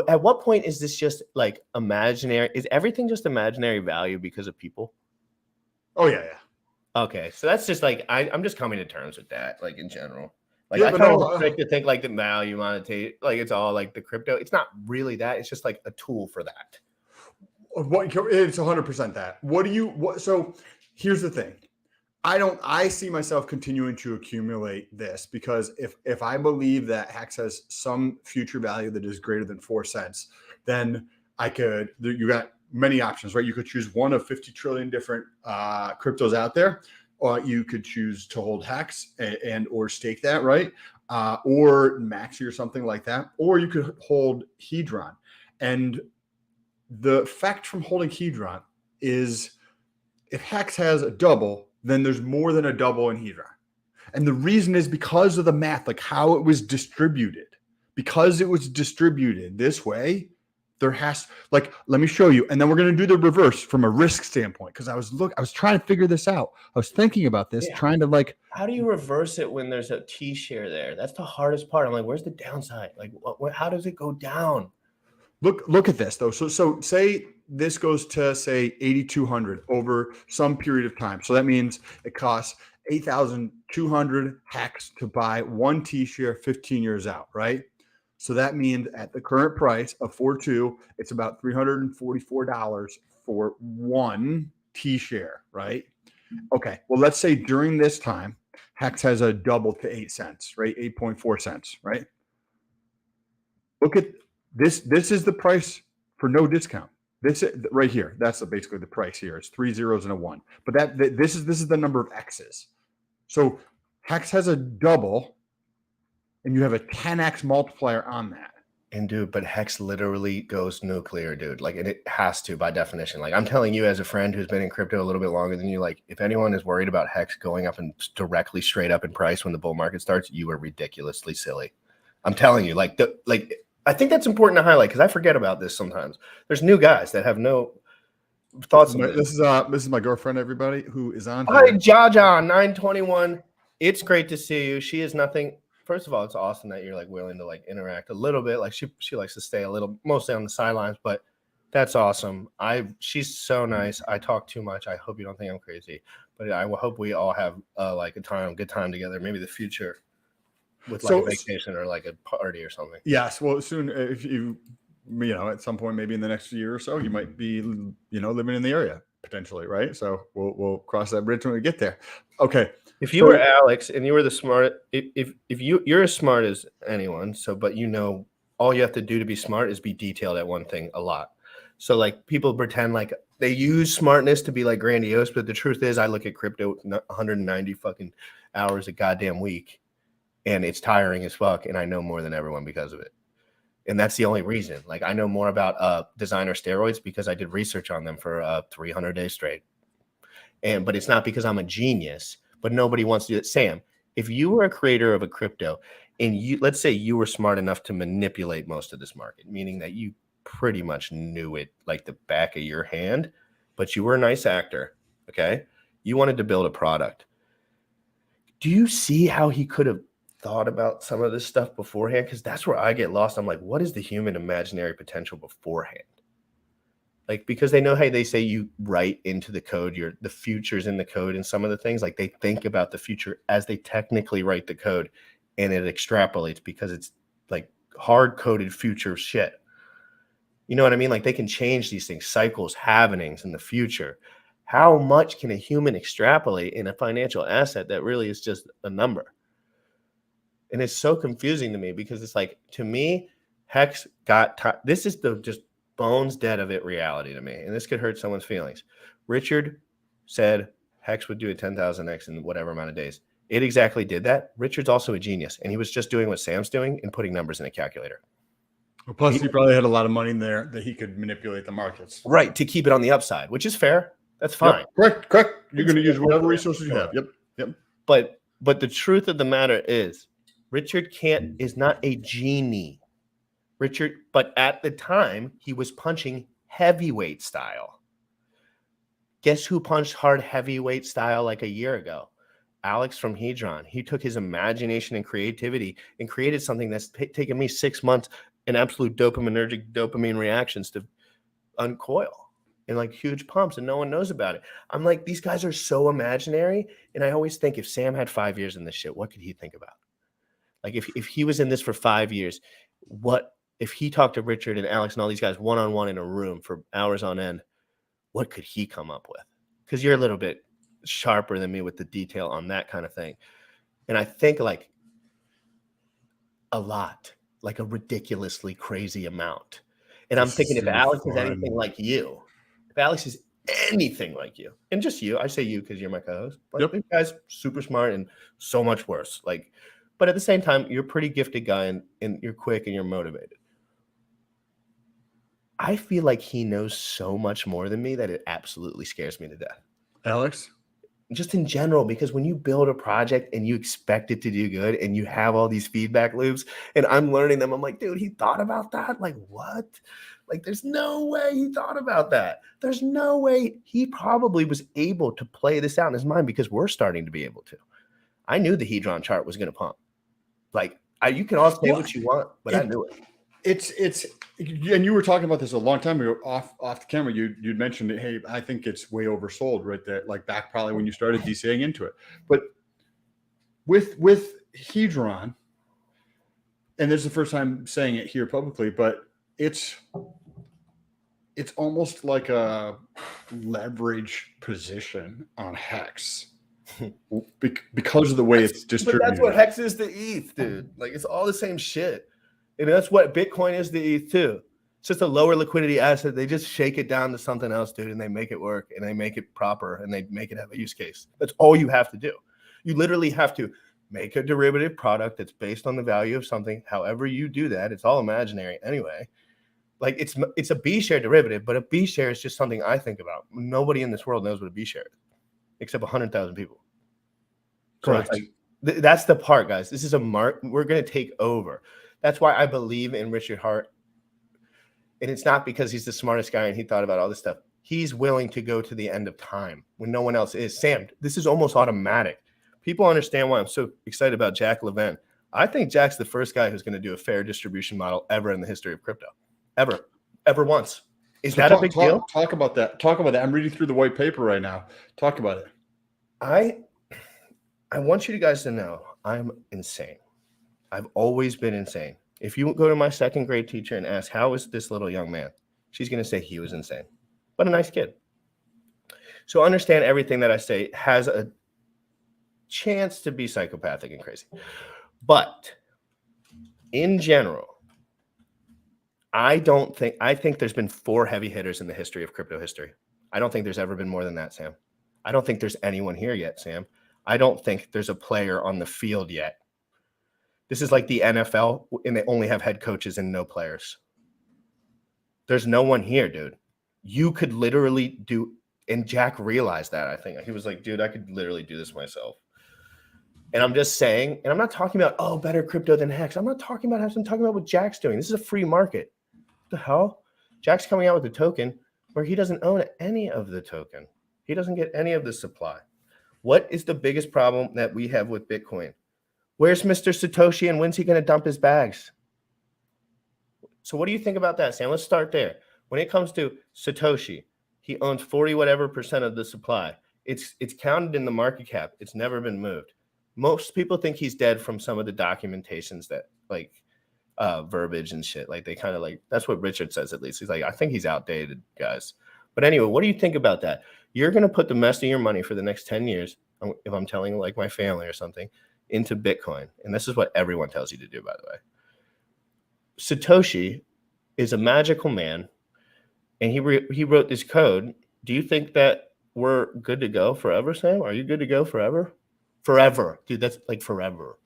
At what point is this just like imaginary? Is everything just imaginary value because of people? Oh yeah. Okay, so that's just like I'm just coming to terms with that, like in general. Like Yeah, I but kind no, of like to think like the value monetary, like it's all like the crypto. It's not really that. It's just like a tool for that. What it's 100% that. So here's the thing. I see myself continuing to accumulate this because if I believe that Hex has some future value that is greater than 4 cents, then you got many options, right? You could choose one of 50 trillion different cryptos out there, or you could choose to hold Hex and or stake that, right? Or Maxi or something like that, or you could hold Hedron. And the effect from holding Hedron is if Hex has a double, then there's more than a double in Hedron. And the reason is because of the math, like how it was distributed. Because it was distributed this way, let me show you. And then we're going to do the reverse from a risk standpoint. Because I was trying to figure this out. I was thinking about this, trying to how do you reverse it when there's a T share there? That's the hardest part. I'm like, where's the downside? Like, how does it go down? Look at this though. So say this goes to say 8,200 over some period of time. So that means it costs 8,200 Hex to buy one T share 15 years out, right? So that means at the current price of 4.2, it's about $344 for one T share, right? Okay. Well, let's say during this time, Hex has a double to 8 cents, right? 8.4 cents, right? Look at this. This is the price for no discount. This right here. That's basically the price here. It's 3 zeros and a 1. But this is the number of X's. So Hex has a double and you have a 10x multiplier on that. And dude, but Hex literally goes nuclear, dude. Like, and it has to by definition. Like, I'm telling you as a friend who's been in crypto a little bit longer than you, like, if anyone is worried about Hex going up and directly straight up in price when the bull market starts, you are ridiculously silly. I'm telling you, like, I think that's important to highlight because I forget about this sometimes. There's new guys that have no thoughts on this. This is my girlfriend, everybody, who is on. Hi, Jaja 921. It's great to see you. She is nothing. First of all, it's awesome that you're like willing to like interact a little bit. Like she likes to stay a little, mostly on the sidelines, but that's awesome. She's so nice. I talk too much. I hope you don't think I'm crazy, but I hope we all have like a good time together. Maybe the future with like a vacation or like a party or something. Yes. Well, soon, if you at some point, maybe in the next year or so, you might be, living in the area potentially. Right. So we'll cross that bridge when we get there. Okay. If you were Alex and you were the smart, if you're as smart as anyone, but all you have to do to be smart is be detailed at one thing a lot. So like people pretend like they use smartness to be like grandiose, but the truth is I look at crypto 190 fucking hours a goddamn week and it's tiring as fuck. And I know more than everyone because of it. And that's the only reason. Like I know more about designer steroids because I did research on them for 300 days straight. But it's not because I'm a genius. But nobody wants to do it. Sam, if you were a creator of a crypto and let's say you were smart enough to manipulate most of this market, meaning that you pretty much knew it like the back of your hand, but you were a nice actor, okay? You wanted to build a product. Do you see how he could have thought about some of this stuff beforehand? Because that's where I get lost. I'm like, what is the human imaginary potential beforehand? Like, because they know how they say you write into the code, the future's in the code and some of the things, like they think about the future as they technically write the code and it extrapolates because it's like hard coded future shit. You know what I mean? Like they can change these things, cycles, happenings in the future. How much can a human extrapolate in a financial asset that really is just a number? And it's so confusing to me because it's like, to me, Hex this is the just bones dead of it reality to me, and this could hurt someone's feelings. Richard said Hex would do a 10,000x in whatever amount of days. It exactly did that. Richard's also a genius, and he was just doing what Sam's doing and putting numbers in a calculator. Well, plus, he probably had a lot of money in there that he could manipulate the markets. Right, to keep it on the upside, which is fair. That's fine. Yep, correct. You're going to use whatever resources you have. Yep. But the truth of the matter is, Richard is not a genie. Richard, but at the time, he was punching heavyweight style. Guess who punched hard heavyweight style like a year ago? Alex from Hedron. He took his imagination and creativity and created something that's taken me 6 months and absolute dopamine reactions to uncoil and like huge pumps, and no one knows about it. I'm like, these guys are so imaginary. And I always think if Sam had 5 years in this shit, what could he think about? Like if he was in this for 5 years, if he talked to Richard and Alex and all these guys one-on-one in a room for hours on end, what could he come up with? Because you're a little bit sharper than me with the detail on that kind of thing. And I think like a lot, like a ridiculously crazy amount. And I'm thinking if Alex is anything like you, and just you, I say you because you're my co-host, but this guy's super smart and so much worse. Like, but at the same time, you're a pretty gifted guy and you're quick and you're motivated. I feel like he knows so much more than me that it absolutely scares me to death. Alex? Just in general, because when you build a project and you expect it to do good and you have all these feedback loops and I'm learning them, I'm like, dude, he thought about that? Like, what? Like, there's no way he thought about that. There's no way he probably was able to play this out in his mind because we're starting to be able to. I knew the Hedron chart was going to pump. Like, you can all say what you want, but I knew it. It's and you were talking about this a long time ago off the camera. You'd mentioned it. Hey, I think it's way oversold right there. Like back probably when you started DCing into it. But with Hedron, and this is the first time saying it here publicly, but it's almost like a leverage position on Hex because of the way it's distributed. But that's what Hex is to ETH, dude. Like it's all the same shit. And that's what Bitcoin is to ETH too. It's just a lower liquidity asset. They just shake it down to something else, dude, and they make it work and they make it proper and they make it have a use case. That's all you have to do. You literally have to make a derivative product that's based on the value of something. However you do that, it's all imaginary anyway. Like it's a B share derivative, but a B share is just something I think about. Nobody in this world knows what a B share is, except 100,000 people. Correct. So like, that's the part, guys. This is a mark. We're going to take over. That's why I believe in Richard Hart. And it's not because he's the smartest guy and he thought about all this stuff. He's willing to go to the end of time when no one else is. Sam, this is almost automatic. People understand why I'm so excited about Jack Levin. I think Jack's the first guy who's going to do a fair distribution model ever in the history of crypto. Ever once. Is that a big deal? Talk about that. I'm reading through the white paper right now. Talk about it. I want you guys to know I'm insane. I've always been insane. If you go to my second grade teacher and ask, how is this little young man? She's going to say he was insane, but a nice kid. So understand everything that I say has a chance to be psychopathic and crazy. But in general, I think there's been 4 heavy hitters in the history of crypto history. I don't think there's ever been more than that, Sam. I don't think there's anyone here yet, Sam. I don't think there's a player on the field yet. This is like the NFL, and they only have head coaches and no players. There's no one here, dude. You could literally do, and Jack realized that, I think. He was like, dude, I could literally do this myself. And I'm just saying, and I'm not talking about, oh, better crypto than Hex. I'm not talking about Hex. I'm talking about what Jack's doing. This is a free market. What the hell? Jack's coming out with a token where he doesn't own any of the token. He doesn't get any of the supply. What is the biggest problem that we have with Bitcoin? Where's Mr. Satoshi and when's he going to dump his bags? So what do you think about that, Sam? Let's start there. When it comes to Satoshi, he owns 40 whatever percent of the supply. It's counted in the market cap. It's never been moved. Most people think he's dead from some of the documentations that like verbiage and shit. Like they kind of like, that's what Richard says at least. He's like, I think he's outdated, guys. But anyway, what do you think about that? You're going to put the rest of your money for the next 10 years, if I'm telling like my family or something, into Bitcoin. And this is what everyone tells you to do, by the way. Satoshi is a magical man, and he wrote this code. Do you think that we're good to go forever, Sam? Are you good to go forever? Forever. Dude, that's like forever.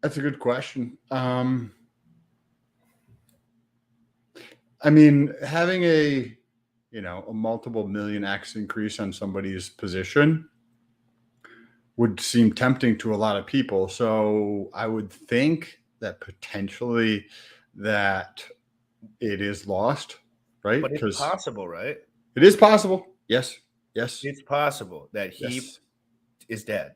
That's a good question. I mean, having a multiple million X increase on somebody's position would seem tempting to a lot of people. So I would think that potentially that it is lost, right? But it's possible, right? It is possible. Yes. It's possible that he is dead.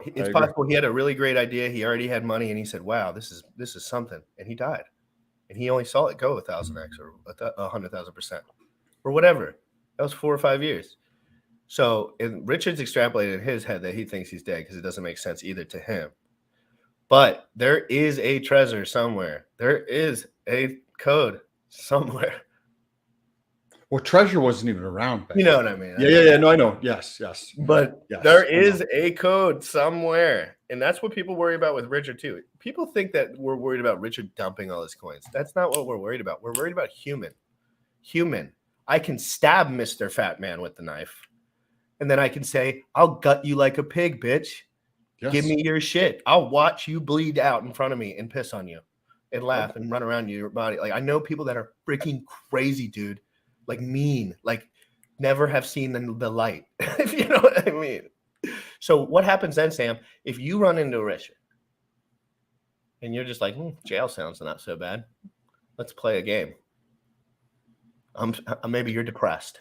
It's I possible he had a really great idea. He already had money, and he said, "Wow, this is something," and he died. And he only saw it go 1,000x or 100,000% or whatever. That was 4 or 5 years. So Richard's extrapolated in his head that he thinks he's dead because it doesn't make sense either to him. But there is a treasure somewhere. There is a code somewhere. Well, treasure wasn't even around back You know what I mean? Yeah. No, I know. Yes. But Yes, there is a code somewhere. And that's what people worry about with Richard, too. People think that we're worried about Richard dumping all his coins. That's not what we're worried about. We're worried about human. I can stab Mr. Fat Man with the knife. And then I can say, I'll gut you like a pig, bitch. Yes. Give me your shit. I'll watch you bleed out in front of me and piss on you and laugh and run around your body. Like, I know people that are freaking crazy, dude. Like mean, like never have seen the light, if you know what I mean. So what happens then, Sam, if you run into Richard and you're just like, jail sounds not so bad. Let's play a game. Maybe you're depressed.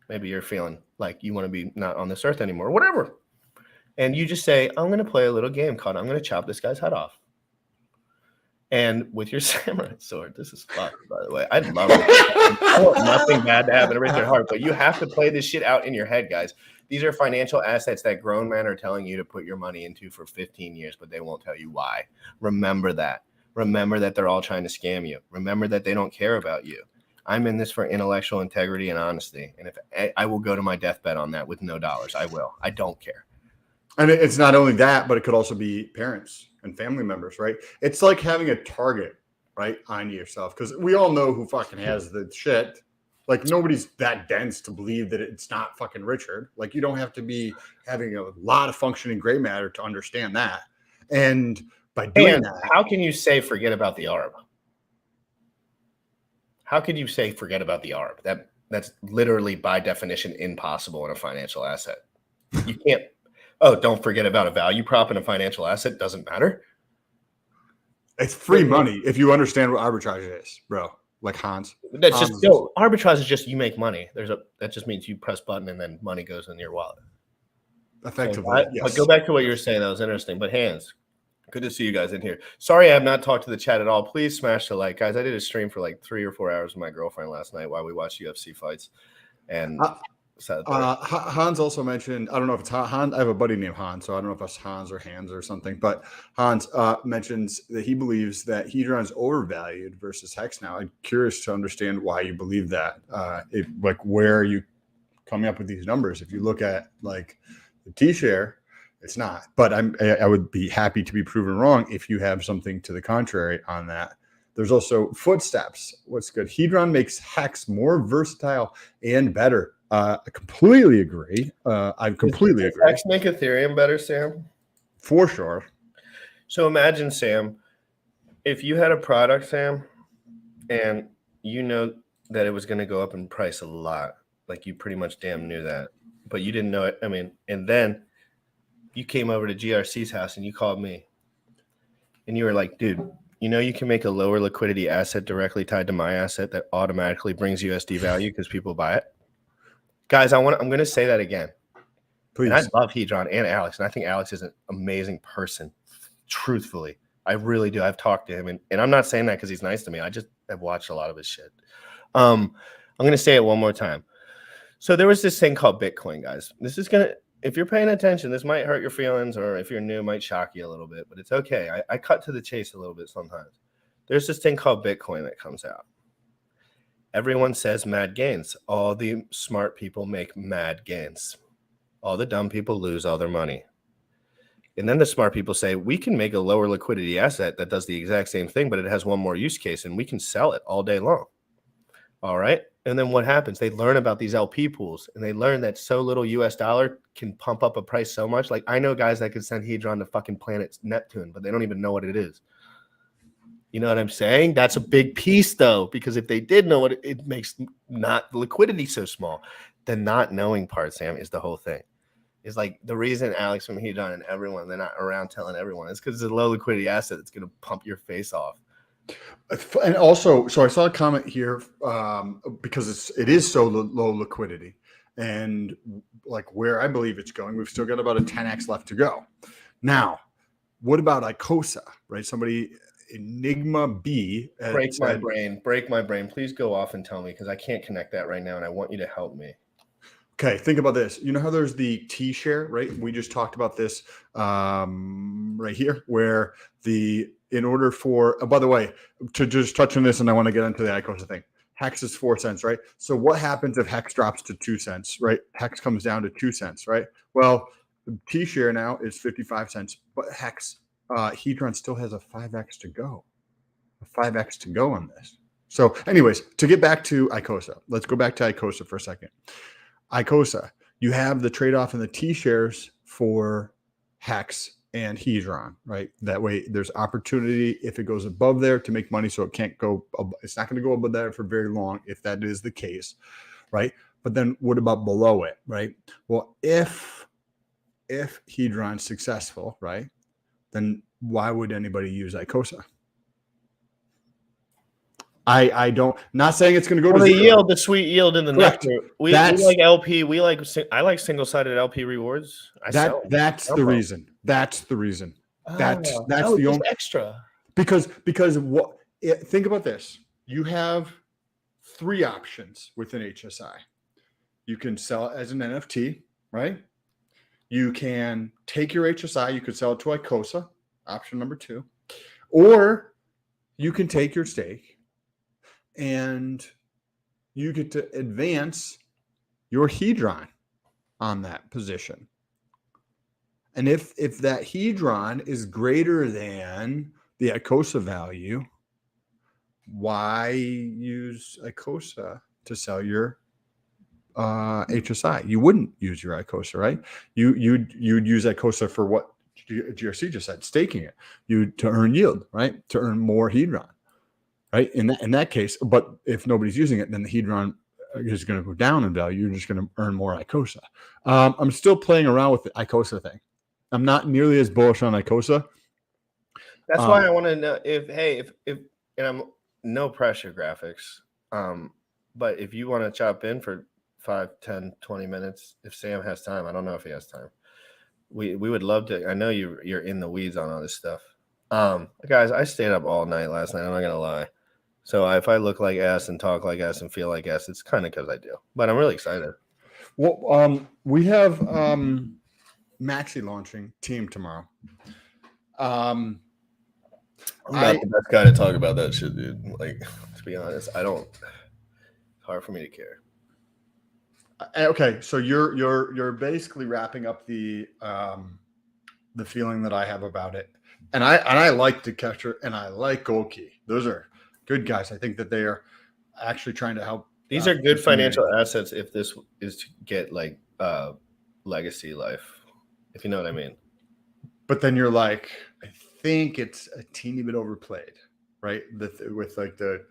Maybe you're feeling like you want to be not on this earth anymore or whatever. And you just say, I'm going to play a little game called I'm going to chop this guy's head off. And with your samurai sword, this is fun, by the way. I love it. I want nothing bad to happen to Richard Hart, but you have to play this shit out in your head, guys. These are financial assets that grown men are telling you to put your money into for 15 years, but they won't tell you why. Remember that. Remember that they're all trying to scam you. Remember that they don't care about you. I'm in this for intellectual integrity and honesty. And if I will go to my deathbed on that with no dollars, I will. I don't care. And it's not only that, but it could also be parents and family members, right? It's like having a target, right, on yourself, because we all know who fucking has the shit, Like nobody's that dense to believe that it's not fucking Richard. Like you don't have to be having a lot of functioning gray matter to understand that. And by doing that, how can you say forget about the ARB? How could you say forget about the ARB? That's literally by definition impossible in a financial asset. You can't. Oh, don't forget about a value prop in a financial asset. Doesn't matter. it's free money if you understand what arbitrage is, bro. Like Hans. That's just no. Arbitrage is just you make money. That just means you press button and then money goes in your wallet. Effectively, yes. But go back to what you were saying. That was interesting. But Hans, good to see you guys in here. Sorry I have not talked to the chat at all. Please smash the like. Guys, I did a stream for like 3 or 4 hours with my girlfriend last night while we watched UFC fights. And Hans also mentioned, I don't know if it's Hans. I have a buddy named Hans, so I don't know if it's Hans or Hans or something. But Hans mentions that he believes that Hedron is overvalued versus Hex now. I'm curious to understand why you believe that. Like, where are you coming up with these numbers? If you look at like the T-share, it's not. But I would be happy to be proven wrong if you have something to the contrary on that. There's also footsteps. What's good? Hedron makes Hex more versatile and better. I completely agree. I completely agree. Hex make Ethereum better, Sam? For sure. So imagine, Sam, if you had a product, Sam, and you know that it was going to go up in price a lot, like you pretty much damn knew that, but you didn't know it. I mean, and then you came over to GRC's house and you called me and you were like, dude, you know, you can make a lower liquidity asset directly tied to my asset that automatically brings USD value because people buy it. Guys, I'm going to say that again. Please. And I love Hedron and Alex, and I think Alex is an amazing person. Truthfully, I really do. I've talked to him, and I'm not saying that because he's nice to me. I just have watched a lot of his shit. I'm going to say it one more time. So there was this thing called Bitcoin, guys. This is going to, if you're paying attention, this might hurt your feelings, or if you're new, it might shock you a little bit, but it's okay. I cut to the chase a little bit sometimes. There's this thing called Bitcoin that comes out. Everyone says mad gains. All the smart people make mad gains. All the dumb people lose all their money. And then the smart people say, we can make a lower liquidity asset that does the exact same thing, but it has one more use case, and we can sell it all day long. All right. And then what happens? They learn about these LP pools, and they learn that so little US dollar can pump up a price so much. Like, I know guys that could send Hedron to fucking planet Neptune, but they don't even know what it is. You know what I'm saying? That's a big piece, though, because if they did know what it makes not the liquidity so small. The not knowing part, Sam, is the whole thing. It's like the reason Alex from Hedron and everyone, they're not around telling everyone, is because it's a low liquidity asset that's going to pump your face off. And also, so I saw a comment here because it is so low liquidity, and like where I believe it's going, we've still got about a 10x left to go. Now, what about Icosa, right? Somebody, Enigma B. Break my brain. Please go off and tell me, because I can't connect that right now, and I want you to help me. Okay, think about this. You know how there's the T-share, right? We just talked about this right here, where in order for, by the way, to just touch on this, and I want to get into the Icosa thing. Hex is 4 cents, right? So what happens if Hex drops to 2 cents, right? Hex comes down to 2 cents, right? Well, T-share now is 55 cents, but Hedron still has a 5x to go. A 5x to go on this. So anyways, to get back to Icosa, let's go back to Icosa for a second. Icosa, you have the trade-off in the T-shares for Hex and Hedron, right? That way there's opportunity if it goes above there to make money, so it can't go, it's not going to go above there for very long if that is the case, right? But then what about below it, right? Well, if Hedron's successful, right, then why would anybody use Icosa? I don't, not saying it's going to go to the zero. yield, the sweet yield in the nectar. We like LP. I like single-sided LP rewards. That's the reason. That's the reason. That's the only extra. Because think about this. You have 3 options within HSI. You can sell it as an NFT, right? You can take your HSI, you could sell it to Icosa, option number 2, or you can take your stake and you get to advance your Hedron on that position. And if that Hedron is greater than the Icosa value, why use Icosa to sell your HSI. You wouldn't use your Icosa, right? You'd use Icosa for what GRC just said, staking it. To earn yield, right? To earn more Hedron, right? In that case, but if nobody's using it, then the Hedron is going to go down in value. You're just going to earn more Icosa. I'm still playing around with the Icosa thing. I'm not nearly as bullish on Icosa. That's why I want to know if and I'm no pressure graphics. But if you want to chop in for 5, 10, 20 minutes, if Sam has time, I don't know if he has time. We would love to. I know you're in the weeds on all this stuff. Guys, I stayed up all night last night. I'm not gonna lie. So if I look like ass and talk like ass and feel like ass, it's kind of because I do. But I'm really excited. Well, we have Maxi launching team tomorrow. I'm not the best guy to talk about that shit, dude. Like, to be honest, I don't. It's hard for me to care. Okay, so you're basically wrapping up the feeling that I have about it, and I like the catcher and I like Gold Key. Those are good guys. I think that they are actually trying to help. These are good financial assets if this is to get like legacy life, if you know what I mean. But then you're like, I think it's a teeny bit overplayed, right? With like the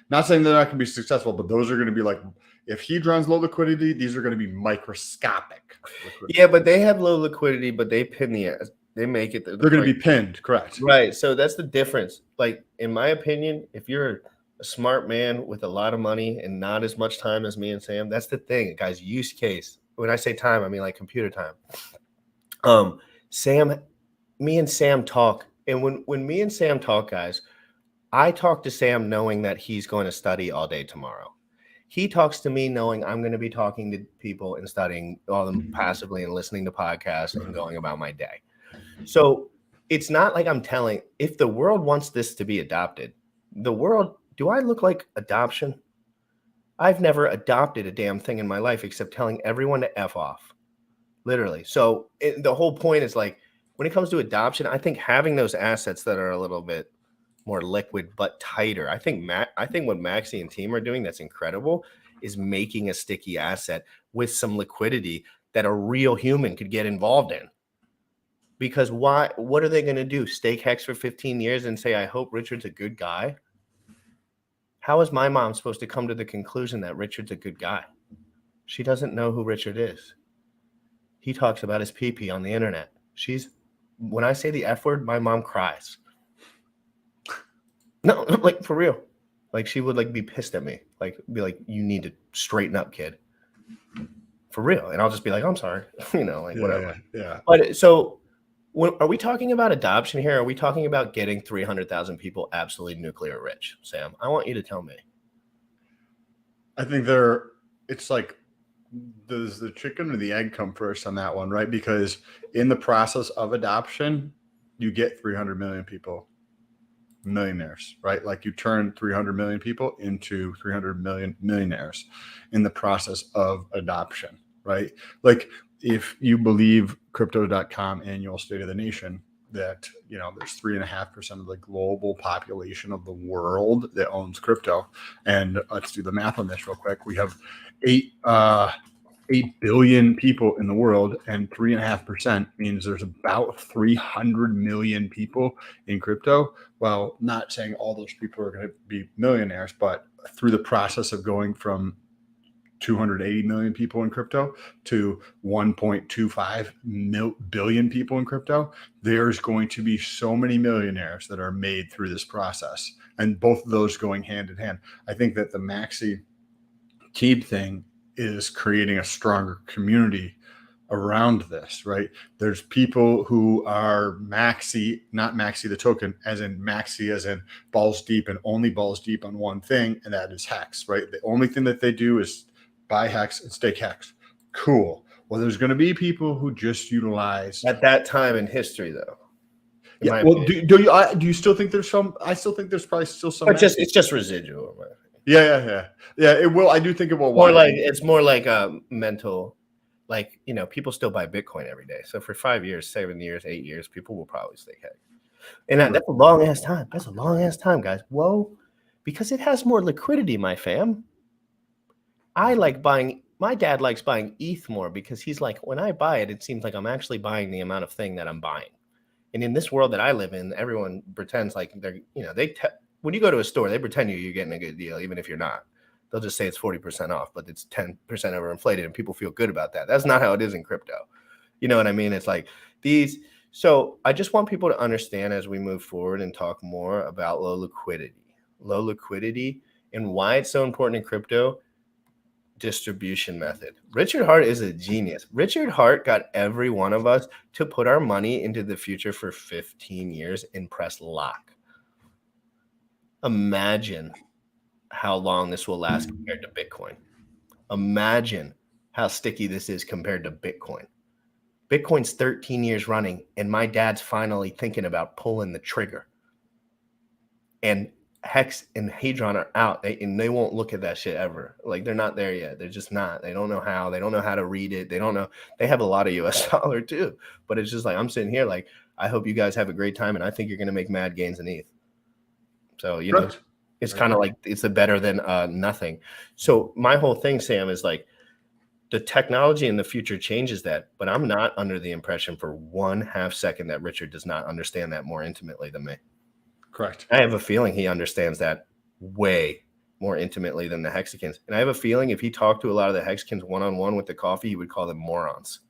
not saying they're not going to be successful, but those are going to be like, if Hedron's low liquidity, these are going to be microscopic liquidity. Yeah, but they have low liquidity, but they pin the ass. They make it. They're going to be pinned, correct? Right. So that's the difference. Like, in my opinion, if you're a smart man with a lot of money and not as much time as me and Sam, that's the thing, guys. Use case. When I say time, I mean like computer time. Me and Sam talk, and when me and Sam talk, guys, I talk to Sam knowing that he's going to study all day tomorrow. He talks to me knowing I'm going to be talking to people and studying all them passively and listening to podcasts and going about my day. So it's not like I'm telling, if the world wants this to be adopted, do I look like adoption? I've never adopted a damn thing in my life except telling everyone to F off. Literally. So the whole point is like, when it comes to adoption, I think having those assets that are a little bit more liquid but tighter. I think what Maxi and team are doing that's incredible is making a sticky asset with some liquidity that a real human could get involved in. Because what are they going to do? Stake Hex for 15 years and say, I hope Richard's a good guy? How is my mom supposed to come to the conclusion that Richard's a good guy? She doesn't know who Richard is. He talks about his pee-pee on the internet. When I say the F word, my mom cries. No, like for real. Like she would like be pissed at me. Like be like, you need to straighten up, kid. For real. And I'll just be like, I'm sorry. Whatever. Yeah. But so are we talking about adoption here? Are we talking about getting 300,000 people absolutely nuclear rich, Sam? I want you to tell me. I think it's like, does the chicken or the egg come first on that one, right? Because in the process of adoption, you get 300 million people millionaires, right? Like you turn 300 million people into 300 million millionaires in the process of adoption, right? Like if you believe crypto.com annual state of the nation, that, there's 3.5% of the global population of the world that owns crypto. And let's do the math on this real quick. We have 8 billion people in the world, and 3.5% means there's about 300 million people in crypto. Well, not saying all those people are going to be millionaires, but through the process of going from 280 million people in crypto to 1.25 billion people in crypto, there's going to be so many millionaires that are made through this process, and both of those going hand in hand. I think that the Maxi Keeb thing is creating a stronger community around this, right? There's people who are Maxi, not Maxi the token, as in Maxi, as in balls deep and only balls deep on one thing, and that is Hex, right? The only thing that they do is buy Hex and stake Hex. Cool. Well, there's going to be people who just utilize at that time in history, though. Yeah. Well, do you still think there's some? I still think there's probably still some. But it's just residual. Yeah. It will. I do think it will. It's more like a mental, like, people still buy Bitcoin every day. So for 5 years, 7 years, 8 years, people will probably stake Hex. And that's a long ass time. That's a long ass time, guys. Whoa, because it has more liquidity, my fam. My dad likes buying ETH more because he's like, when I buy it, it seems like I'm actually buying the amount of thing that I'm buying. And in this world that I live in, everyone pretends like they're, when you go to a store, they pretend you're getting a good deal, even if you're not. They'll just say it's 40% off, but it's 10% overinflated and people feel good about that. That's not how it is in crypto. You know what I mean? It's like these. So I just want people to understand as we move forward and talk more about low liquidity and why it's so important in crypto. Distribution method. Richard Hart is a genius. Richard Hart got every one of us to put our money into the future for 15 years and press lock. Imagine how long this will last compared to Bitcoin. Imagine how sticky this is compared to Bitcoin. Bitcoin's 13 years running, and my dad's finally thinking about pulling the trigger. And Hex and Hedron are out, and they won't look at that shit ever. Like, they're not there yet. They're just not. They don't know how. They don't know how to read it. They don't know. They have a lot of US dollar too, but it's just like, I'm sitting here like, I hope you guys have a great time, and I think you're going to make mad gains in ETH. So, it's kind of like it's a better than nothing. So my whole thing, Sam, is like the technology in the future changes that, but I'm not under the impression for 1/2 second that Richard does not understand that more intimately than me. Correct. I have a feeling he understands that way more intimately than the Hexicans. And I have a feeling if he talked to a lot of the Hexicans one-on-one with the coffee, he would call them morons.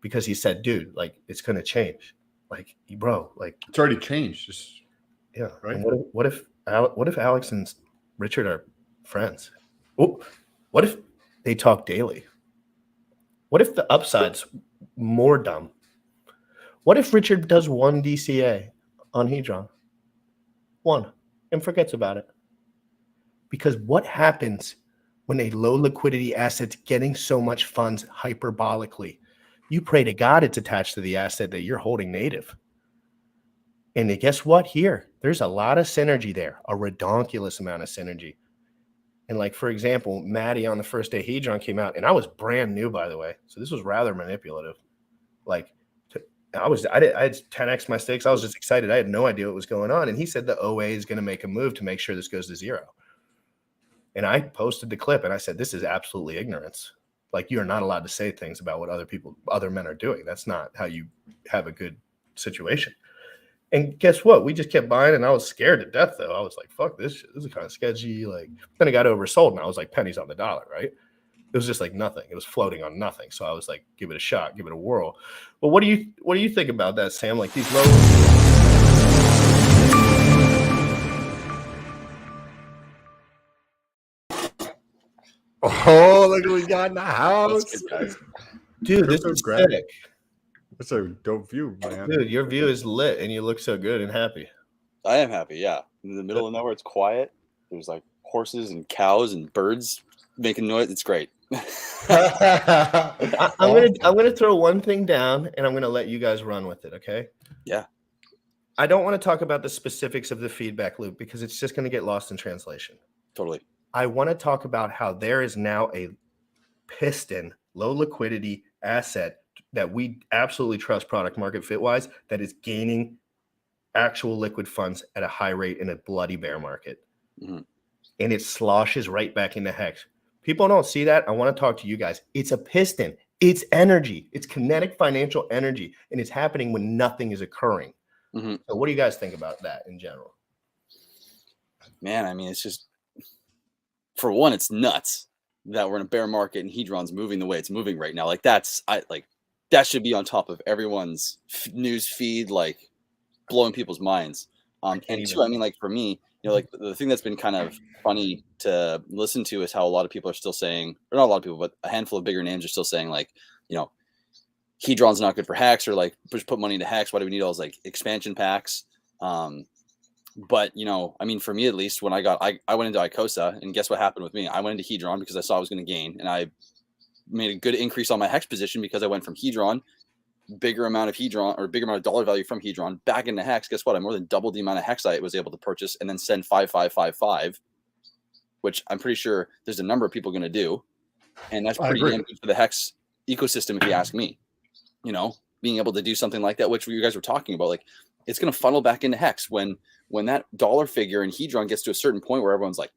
Because he said, dude, like, it's going to change. Like, bro, like. It's already changed. Just, yeah. Right. And what if Alex and Richard are friends? Oh, what if they talk daily? What if the upside's more dumb? What if Richard does one DCA on Hedron? One, and forgets about it. Because what happens when a low liquidity asset's getting so much funds hyperbolically? You pray to God it's attached to the asset that you're holding native. And guess what? Here, there's a lot of synergy there, a redonkulous amount of synergy. And like, for example, Maddie on the first day Hedron came out, and I was brand new, by the way. So this was rather manipulative. Like, I had 10x my stakes. I was just excited. I had no idea what was going on. And he said the OA is going to make a move to make sure this goes to 0. And I posted the clip and I said, this is absolutely ignorance. Like, you're not allowed to say things about what other men are doing. That's not how you have a good situation. And guess what? We just kept buying, and I was scared to death, though. I was like, fuck this shit. This is kind of sketchy. Like, then it got oversold, and I was like, pennies on the dollar, right? It was just like nothing. It was floating on nothing. So I was like, give it a shot, give it a whirl. But what do you think about that, Sam? Like, these low. oh, look what we got in the house. Dude, this is sick. That's a dope view, man. Dude, your view is lit, and you look so good and happy. I am happy, yeah. In the middle of nowhere, it's quiet. There's like horses and cows and birds making noise. It's great. I'm gonna throw one thing down, and I'm gonna let you guys run with it. Okay? Yeah. I don't want to talk about the specifics of the feedback loop because it's just gonna get lost in translation. Totally. I want to talk about how there is now a piston, low liquidity asset that we absolutely trust product market fit wise that is gaining actual liquid funds at a high rate in a bloody bear market. Mm-hmm. And it sloshes right back into Hex. People don't see that. I want to talk to you guys. It's a piston. It's energy. It's kinetic financial energy. And it's happening when nothing is occurring. Mm-hmm. So what do you guys think about that in general? Man, I mean, it's just, for one, it's nuts that we're in a bear market and Hedron's moving the way it's moving right now. Like, that should be on top of everyone's news feed, like blowing people's minds. And two, I mean, like, for me, you know, like the thing that's been kind of funny to listen to is how a lot of people are still saying, or not a lot of people, but a handful of bigger names are still saying, like, you know, Hedron's not good for Hex, or like just put money into Hex. Why do we need all those like expansion packs? But, you know, I mean, for me, at least, when I went into Icosa, and guess what happened with me? I went into Hedron because I saw I was going to gain, and I made a good increase on my Hex position because I went from Hedron, bigger amount of dollar value from Hedron back into Hex. Guess what? I more than doubled the amount of Hex I was able to purchase and then send 5555, which I'm pretty sure there's a number of people going to do. And that's pretty damn good for the Hex ecosystem, if you ask me. You know, being able to do something like that, which you guys were talking about, like, it's going to funnel back into Hex when that dollar figure in Hedron gets to a certain point where everyone's like,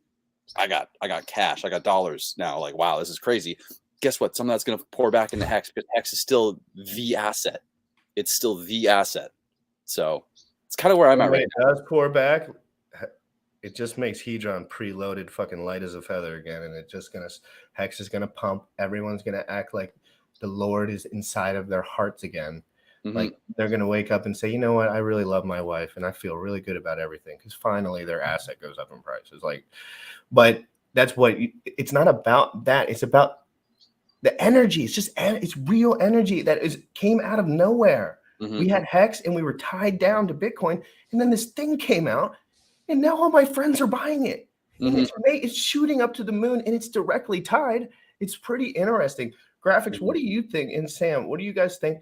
I got cash, I got dollars now. Like, wow, this is crazy. Guess what? Some of that's going to pour back into Hex, but Hex is still the asset. It's still the asset. So it's kind of where I'm at right now. It does pour back. It just makes Hedron preloaded, fucking light as a feather again, and it just Hex is gonna pump. Everyone's gonna act like the Lord is inside of their hearts again. Like they're gonna wake up and say, you know what, I really love my wife, and I feel really good about everything because finally their asset goes up in price. It's like, but that's what it's not about. That it's about the energy. It's just it's real energy that came out of nowhere. We had Hex, and we were tied down to Bitcoin, and then this thing came out. And now all my friends are buying it. And it's shooting up to the moon, and it's directly tied. It's pretty interesting. Graphics, what do you think? And Sam, what do you guys think?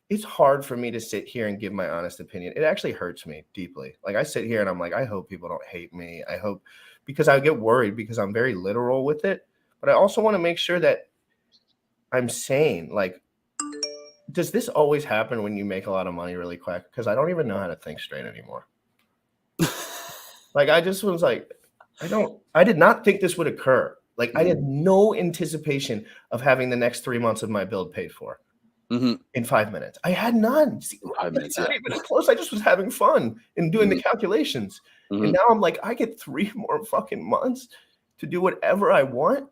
It's hard for me to sit here and give my honest opinion. It actually hurts me deeply. Like I sit here and I'm like, I hope people don't hate me. I hope, because I get worried because I'm very literal with it. But I also want to make sure that I'm sane. Like, does this always happen when you make a lot of money really quick? Because I don't even know how to think straight anymore. Like, I just was like, I did not think this would occur. Like, I had no anticipation of having the next 3 months of my build paid for in 5 minutes. I had none. See, 5 minutes, not even close. I just was having fun and doing the calculations. And now I'm like, I get 3 more fucking months to do whatever I want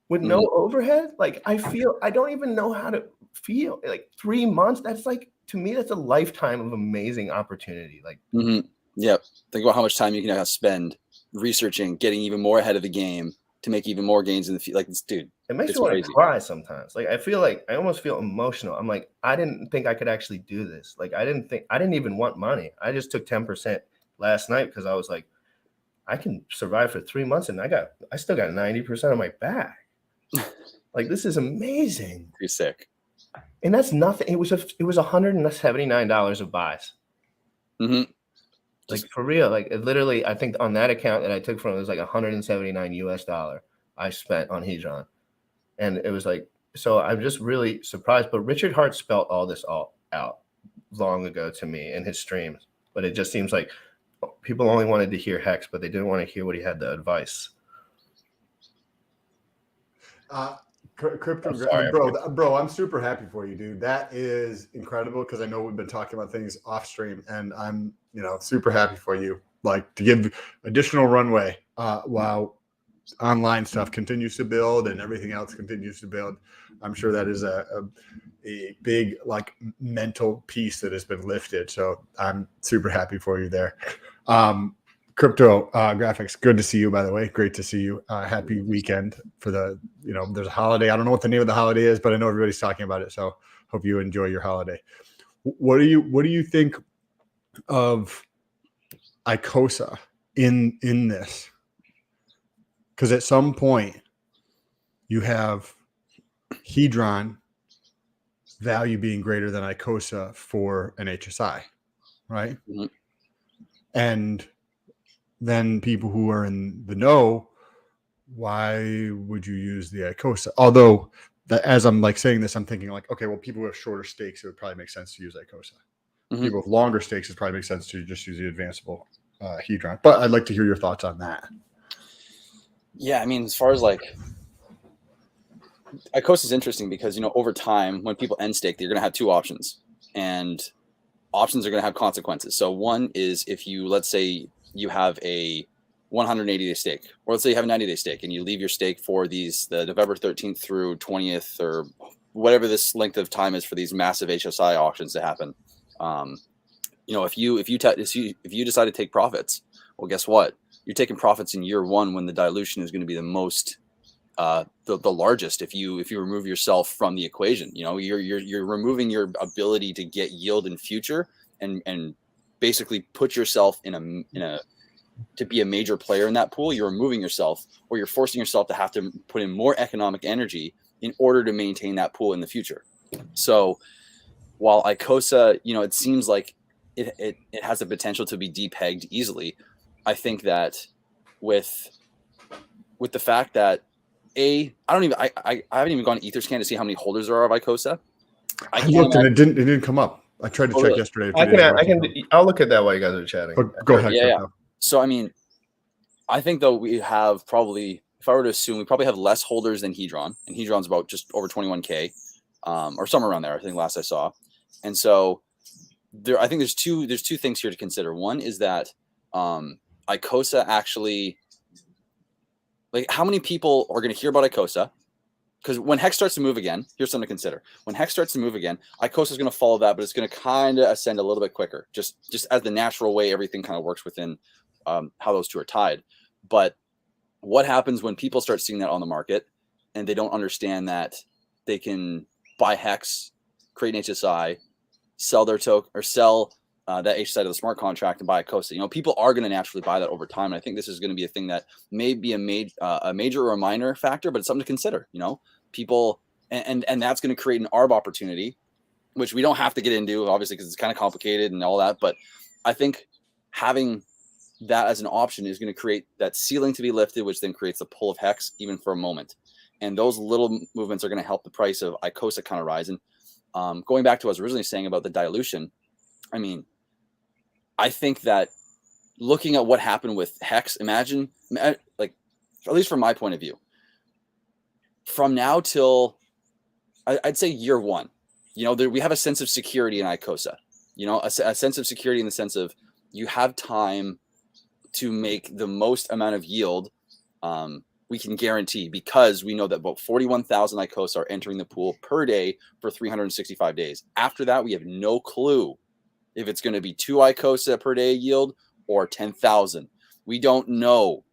with no overhead. Like, I don't even know how to feel. Like, 3 months, that's like, to me, that's a lifetime of amazing opportunity. Like, Yep. Think about how much time you can spend researching, getting even more ahead of the game to make even more gains in the future. Like, this dude, it makes me want to cry sometimes. Like, I almost feel emotional. I'm like, I didn't think I could actually do this. Like, I didn't even want money. I just took 10% last night because I was like, I can survive for 3 months, and I still got 90% of my back. Like, this is amazing. You're sick. And that's nothing. It was $179 of buys. Like, for real, like, literally, I think on that account that I took from, it was like $179 I spent on Hedron. And it was like, so I'm just really surprised. But Richard Hart spelled all this out long ago to me in his streams. But it just seems like people only wanted to hear Hex, but they didn't want to hear what he had the advice. Crypto, bro, I'm super happy for you, dude. That is incredible because I know we've been talking about things off stream, and I'm, super happy for you. Like, to give additional runway while online stuff continues to build and everything else continues to build. I'm sure that is a big, like, mental piece that has been lifted. So I'm super happy for you there. Crypto graphics, good to see you, by the way. Great to see you. Happy weekend for there's a holiday. I don't know what the name of the holiday is, but I know everybody's talking about it. So hope you enjoy your holiday. What do you think of Icosa in this? Because at some point you have Hedron value being greater than Icosa for an HSI, right? And then people who are in the know, why would you use the Icosa? Although, as I'm like saying this, I'm thinking like, okay, well, people who have shorter stakes, it would probably make sense to use Icosa. People with longer stakes, it probably makes sense to just use the advanceable Hedron. But I'd like to hear your thoughts on that. Yeah, I mean, as far as like, Icosa is interesting because, over time, when people end stake, you're going to have two options, and options are going to have consequences. So one is if you, let's say you have a 180-day stake, or let's say you have a 90-day stake, and you leave your stake for the November 13th through 20th, or whatever this length of time is for these massive HSI auctions to happen. If you decide to take profits, well, guess what? You're taking profits in year one when the dilution is going to be the most, the largest. If you remove yourself from the equation, you're removing your ability to get yield in future and basically put yourself in a to be a major player in that pool. You're removing yourself, or you're forcing yourself to have to put in more economic energy in order to maintain that pool in the future. So while Icosa, it seems like it has the potential to be depegged easily, I think that with the fact that I haven't even gone to Etherscan to see how many holders there are of Icosa. I looked and it didn't come up. I tried to check yesterday. I'll look at that while you guys are chatting. Go ahead. Yeah. So I mean, I think though we have probably, if I were to assume, we probably have less holders than Hedron, and Hedron's about just over 21K, or somewhere around there. I think last I saw, and so I think there's two things here to consider. One is that Icosa actually, like, how many people are going to hear about Icosa? Because when Hex starts to move again, here's something to consider. When Hex starts to move again, Icosa is going to follow that, but it's going to kind of ascend a little bit quicker, just as the natural way everything kind of works within how those two are tied. But what happens when people start seeing that on the market and they don't understand that they can buy Hex, create an HSI, sell their token, or sell that HSI to the smart contract and buy Icosa? You know, people are going to naturally buy that over time. And I think this is going to be a thing that may be a major or a minor factor, but it's something to consider. You know, people, and that's going to create an ARB opportunity, which we don't have to get into, obviously, because it's kind of complicated and all that. But I think having that as an option is going to create that ceiling to be lifted, which then creates a pull of Hex even for a moment. And those little movements are going to help the price of Icosa kind of rise. And going back to what I was originally saying about the dilution, I mean, I think that looking at what happened with Hex, imagine, like, at least from my point of view, from now till I'd say year one, you know, we have a sense of security in Icosa, you know, a sense of security in the sense of you have time to make the most amount of yield we can guarantee, because we know that about 41,000 Icosa are entering the pool per day for 365 days. After that, we have no clue if it's going to be 2 Icosa per day yield or 10,000. We don't know.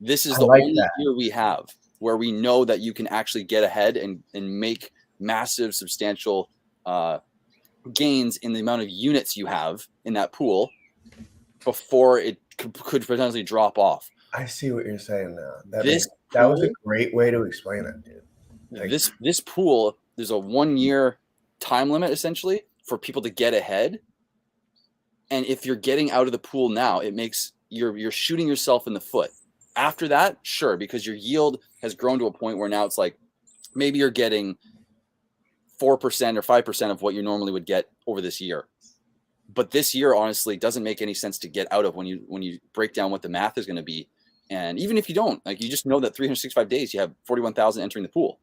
This is the only year we have where we know that you can actually get ahead and make massive, substantial gains in the amount of units you have in that pool before it could potentially drop off. I see what you're saying now. That was a great way to explain it, dude. Like, this pool, there's a 1 year time limit essentially for people to get ahead. And if you're getting out of the pool now, it makes you're shooting yourself in the foot. After that, sure, because your yield has grown to a point where now it's like maybe you're getting 4% or 5% of what you normally would get over this year. But this year, honestly, doesn't make any sense to get out of when you break down what the math is going to be. And even if you don't, like, you just know that 365 days, you have 41,000 entering the pool.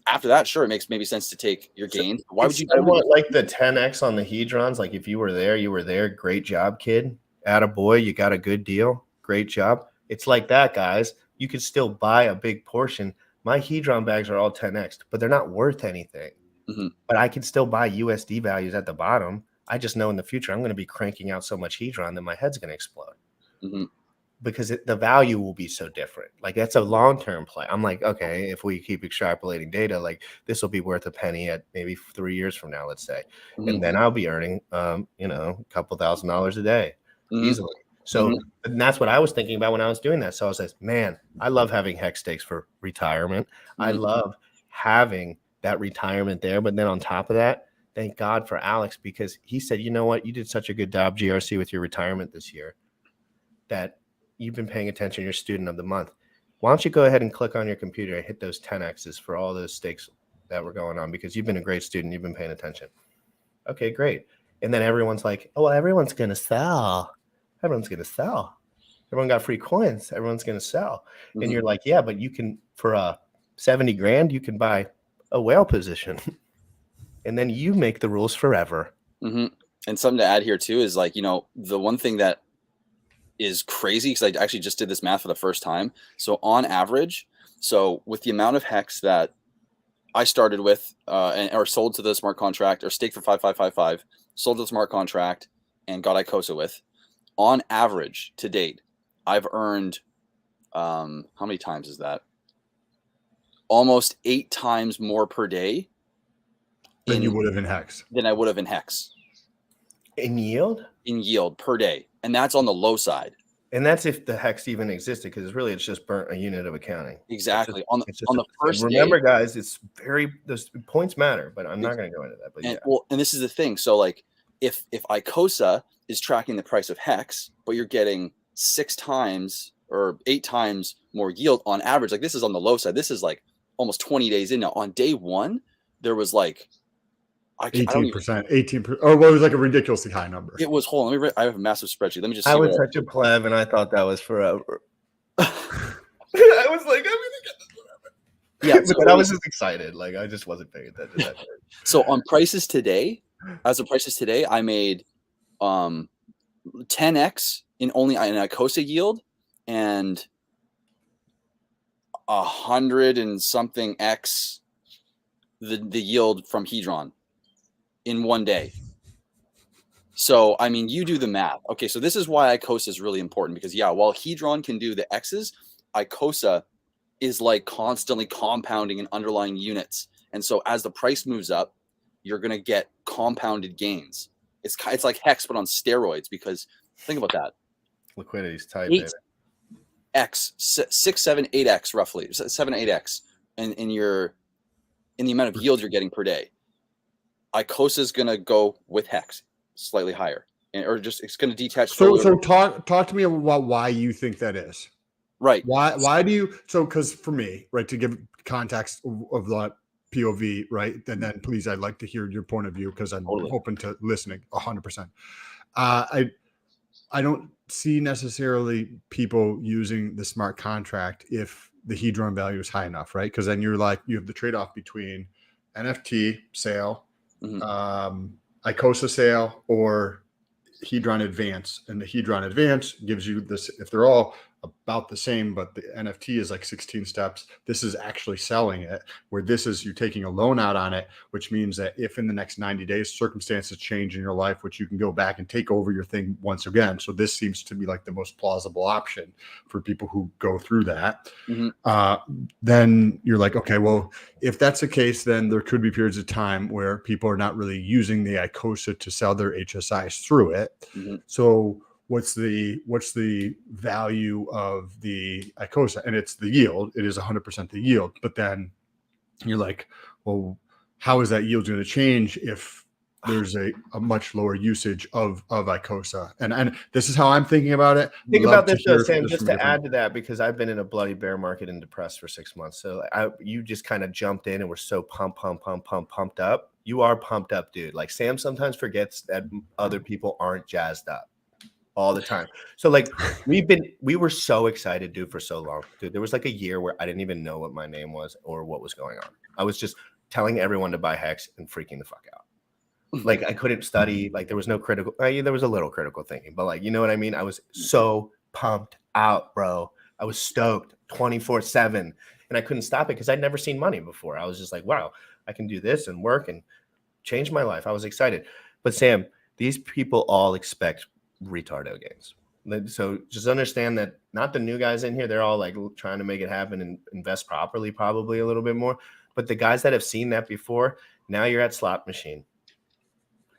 After that, sure, it makes maybe sense to take your gains. Why would you? Want like the 10x on the Hedrons? Like, if you were there, you were there. Great job, kid. Attaboy, you got a good deal. Great job. It's like that, guys. You could still buy a big portion. My Hedron bags are all 10x, but they're not worth anything. Mm-hmm. But I can still buy USD values at the bottom. I just know in the future I'm going to be cranking out so much Hedron that my head's going to explode. Mm-hmm. Because the value will be so different. Like, that's a long-term play. I'm like, okay, if we keep extrapolating data, like, this will be worth a penny at maybe 3 years from now, let's say. Mm-hmm. And then I'll be earning, a couple $1,000s a day easily. So and that's what I was thinking about when I was doing that. So I was like, man, I love having hex stakes for retirement. I love having that retirement there. But then on top of that, thank God for Alex, because he said, you know what, you did such a good job, GRC, with your retirement this year, that you've been paying attention. You're student of the month. Why don't you go ahead and click on your computer and hit those 10x's for all those stakes that were going on, because you've been a great student. You've been paying attention. Okay, great. And then everyone's like, oh, well, everyone's going to sell. Everyone's going to sell. Everyone got free coins. Everyone's going to sell. And you're like, yeah, but you can, for 70 grand, you can buy a whale position. And then you make the rules forever. And something to add here too is, like, the one thing that is crazy, because I actually just did this math for the first time. So on average, with the amount of hex that I started with or sold to the smart contract, or staked for 5555, sold to the smart contract and got Icosa with, on average to date, I've earned, how many times is that? Almost 8 times more per day than you would have in hex. Than I would have in hex. In yield? In yield per day. And that's on the low side. And that's if the hex even existed, because it's just burnt a unit of accounting. Exactly. On the first remember, day, guys, those points matter, but I'm not going to go into that. But and this is the thing. So, like, if Icosa is tracking the price of hex, but you're getting 6 times or 8 times more yield on average, like, this is on the low side. This is like almost 20 days in now. On day one, there was like 18%, 18%, or what was like a ridiculously high number. It was I have a massive spreadsheet. Let me just see. I was such a pleb, and I thought that was forever. I was like, I'm gonna get this. Yeah, But so then I was just excited. Like I just wasn't paying attention to that. So on prices today, as of prices today, I made 10x in only an Icosa yield and 100 and something x the yield from Hedron in one day. So I mean, you do the math. Okay, so this is why Icosa is really important because while Hedron can do the x's, Icosa is like constantly compounding in underlying units, and so as the price moves up, you're gonna get compounded gains. It's like Hex but on steroids because think about that. Liquidity's tight, baby. 8x, 6, 7, 8x roughly, 7, 8x in the amount of yield you're getting per day. Icosa is gonna go with Hex slightly higher, or just it's gonna detach. So talk to me about why you think that is. Right. Why do you? So because for me, right, to give context of that POV, right, and then please, I'd like to hear your point of view because I'm open to listening 100%. I don't see necessarily people using the smart contract if the Hedron value is high enough, right? Because then you have the trade-off between NFT sale, Icosa sale, or Hedron Advance. And the Hedron Advance gives you this, if they're all about the same, but the NFT is like 16 steps. This is actually selling it, where this is you taking a loan out on it, which means that if in the next 90 days circumstances change in your life, which you can go back and take over your thing once again. So this seems to be like the most plausible option for people who go through that. Then you're like, okay, well, if that's the case, then there could be periods of time where people are not really using the Icosa to sell their HSIs through it. So what's the value of the Icosa? And it's the yield. It is 100% the yield. But then you're like, well, how is that yield going to change if there's a much lower usage of Icosa? And this is how I'm thinking about it. Think about this though, Sam, just to add to that, because I've been in a bloody bear market and depressed for 6 months. So you just kind of jumped in and we're so pumped up. You are pumped up, dude. Like Sam sometimes forgets that other people aren't jazzed up all the time. So like we were so excited, dude, for so long. Dude, there was like a year where I didn't even know what my name was or what was going on. I was just telling everyone to buy Hex and freaking the fuck out. Like I couldn't study. Like there was no critical. There was a little critical thinking, but like, you know what I mean? I was so pumped out, bro. I was stoked 24/7 and I couldn't stop it because I'd never seen money before. I was just like, wow, I can do this and work and change my life. I was excited. But Sam, these people all expect retardo gains. So just understand that not the new guys in here, they're all like trying to make it happen and invest properly, probably a little bit more. But the guys that have seen that before, now you're at slot machine.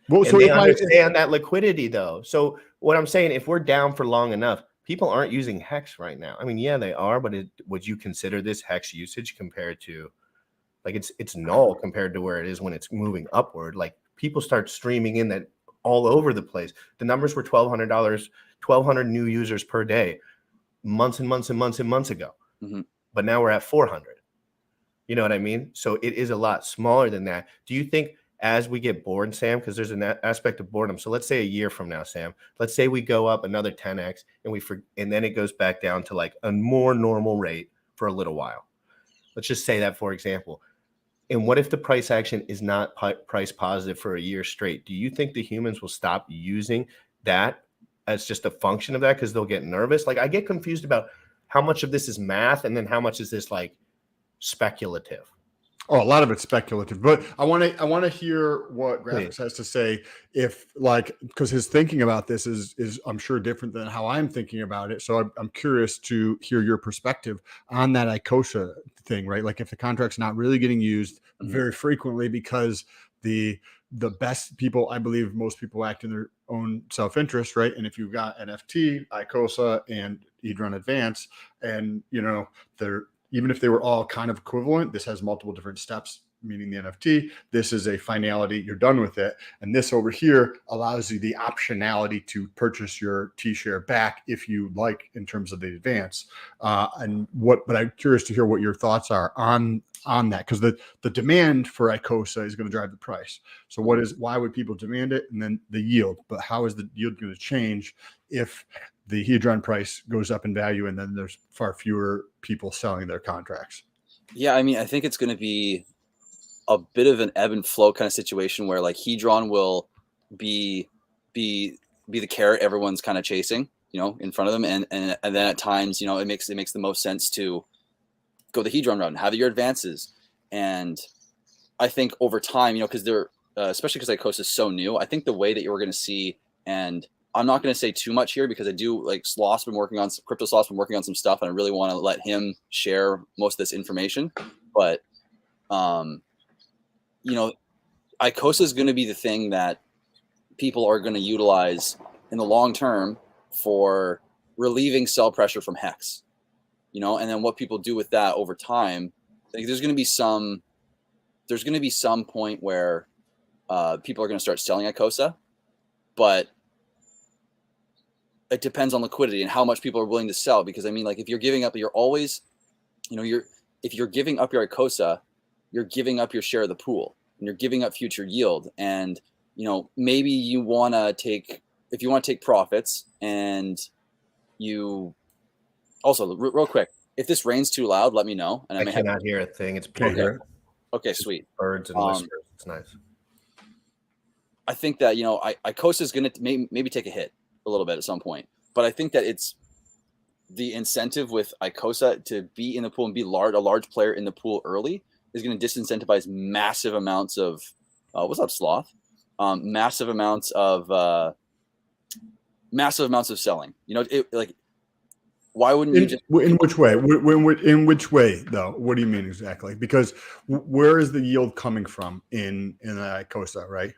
Well, so they understand that liquidity though. So what I'm saying, if we're down for long enough, people aren't using Hex right now. I mean, yeah, they are, but would you consider this Hex usage compared to like it's null compared to where it is when it's moving upward? Like people start streaming in that all over the place. The numbers were $1,200, 1,200 new users per day, months and months and months and months ago. But now we're at 400. You know what I mean? So it is a lot smaller than that. Do you think as we get bored, Sam, because there's an aspect of boredom. So let's say a year from now, Sam, let's say we go up another 10x and then it goes back down to like a more normal rate for a little while. Let's just say that, for example. And what if the price action is not price positive for a year straight? Do you think the humans will stop using that as just a function of that because they'll get nervous? Like I get confused about how much of this is math and then how much is this like speculative. Oh, a lot of it's speculative, but I want to hear what Graphics has to say. If like, because his thinking about this is I'm sure different than how I'm thinking about it. So I'm curious to hear your perspective on that Icosa thing, right? Like if the contract's not really getting used very frequently because the best people, I believe most people act in their own self-interest, right? And if you've got NFT, Icosa, and Hedron Advance, and you know they're even if they were all kind of equivalent, this has multiple different steps, meaning the NFT. This is a finality. You're done with it. And this over here allows you the optionality to purchase your T-share back if you like in terms of the advance. But I'm curious to hear what your thoughts are on that, because the demand for Icosa is going to drive the price. So why would people demand it? And then the yield. But how is the yield going to change if the Hedron price goes up in value, and then there's far fewer people selling their contracts. Yeah, I mean, I think it's going to be a bit of an ebb and flow kind of situation where like Hedron will be the carrot everyone's kind of chasing, in front of them, and then at times, it makes the most sense to go the Hedron route and have your advances. And I think over time, because they're especially because Icosa is so new, I think the way that you're going to see, and I'm not going to say too much here because I do like Sloth's been working on Crypto Sloth's been working on some stuff, and I really want to let him share most of this information. But Icosa is going to be the thing that people are going to utilize in the long term for relieving sell pressure from Hex, and then what people do with that over time. Like there's going to be some point where people are going to start selling Icosa, but it depends on liquidity and how much people are willing to sell. Because I mean, like if you're giving up, you're always, if you're giving up your Icosa, you're giving up your share of the pool and you're giving up future yield. And, maybe you want to take, if you want to take profits, and you also real quick, if this rain's too loud, let me know. And I cannot hear a thing. It's perfect. Okay, sweet. Birds and whispers. It's nice. I think that, Icosa is going to maybe take a hit a little bit at some point, but I think that it's the incentive with Icosa to be in the pool and be a large player in the pool early is going to disincentivize massive amounts of what's up, Sloth? Massive amounts of selling. Why wouldn't you just? In which way? In which way, though? What do you mean exactly? Because where is the yield coming from in Icosa, right?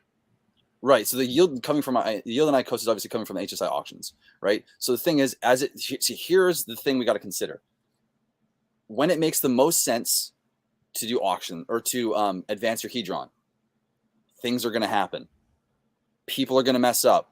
Right. So the yield in Icosa is obviously coming from the HSI auctions, right? So the thing is, here's the thing we got to consider. When it makes the most sense to do auction or to advance your Hedron, things are going to happen. People are going to mess up.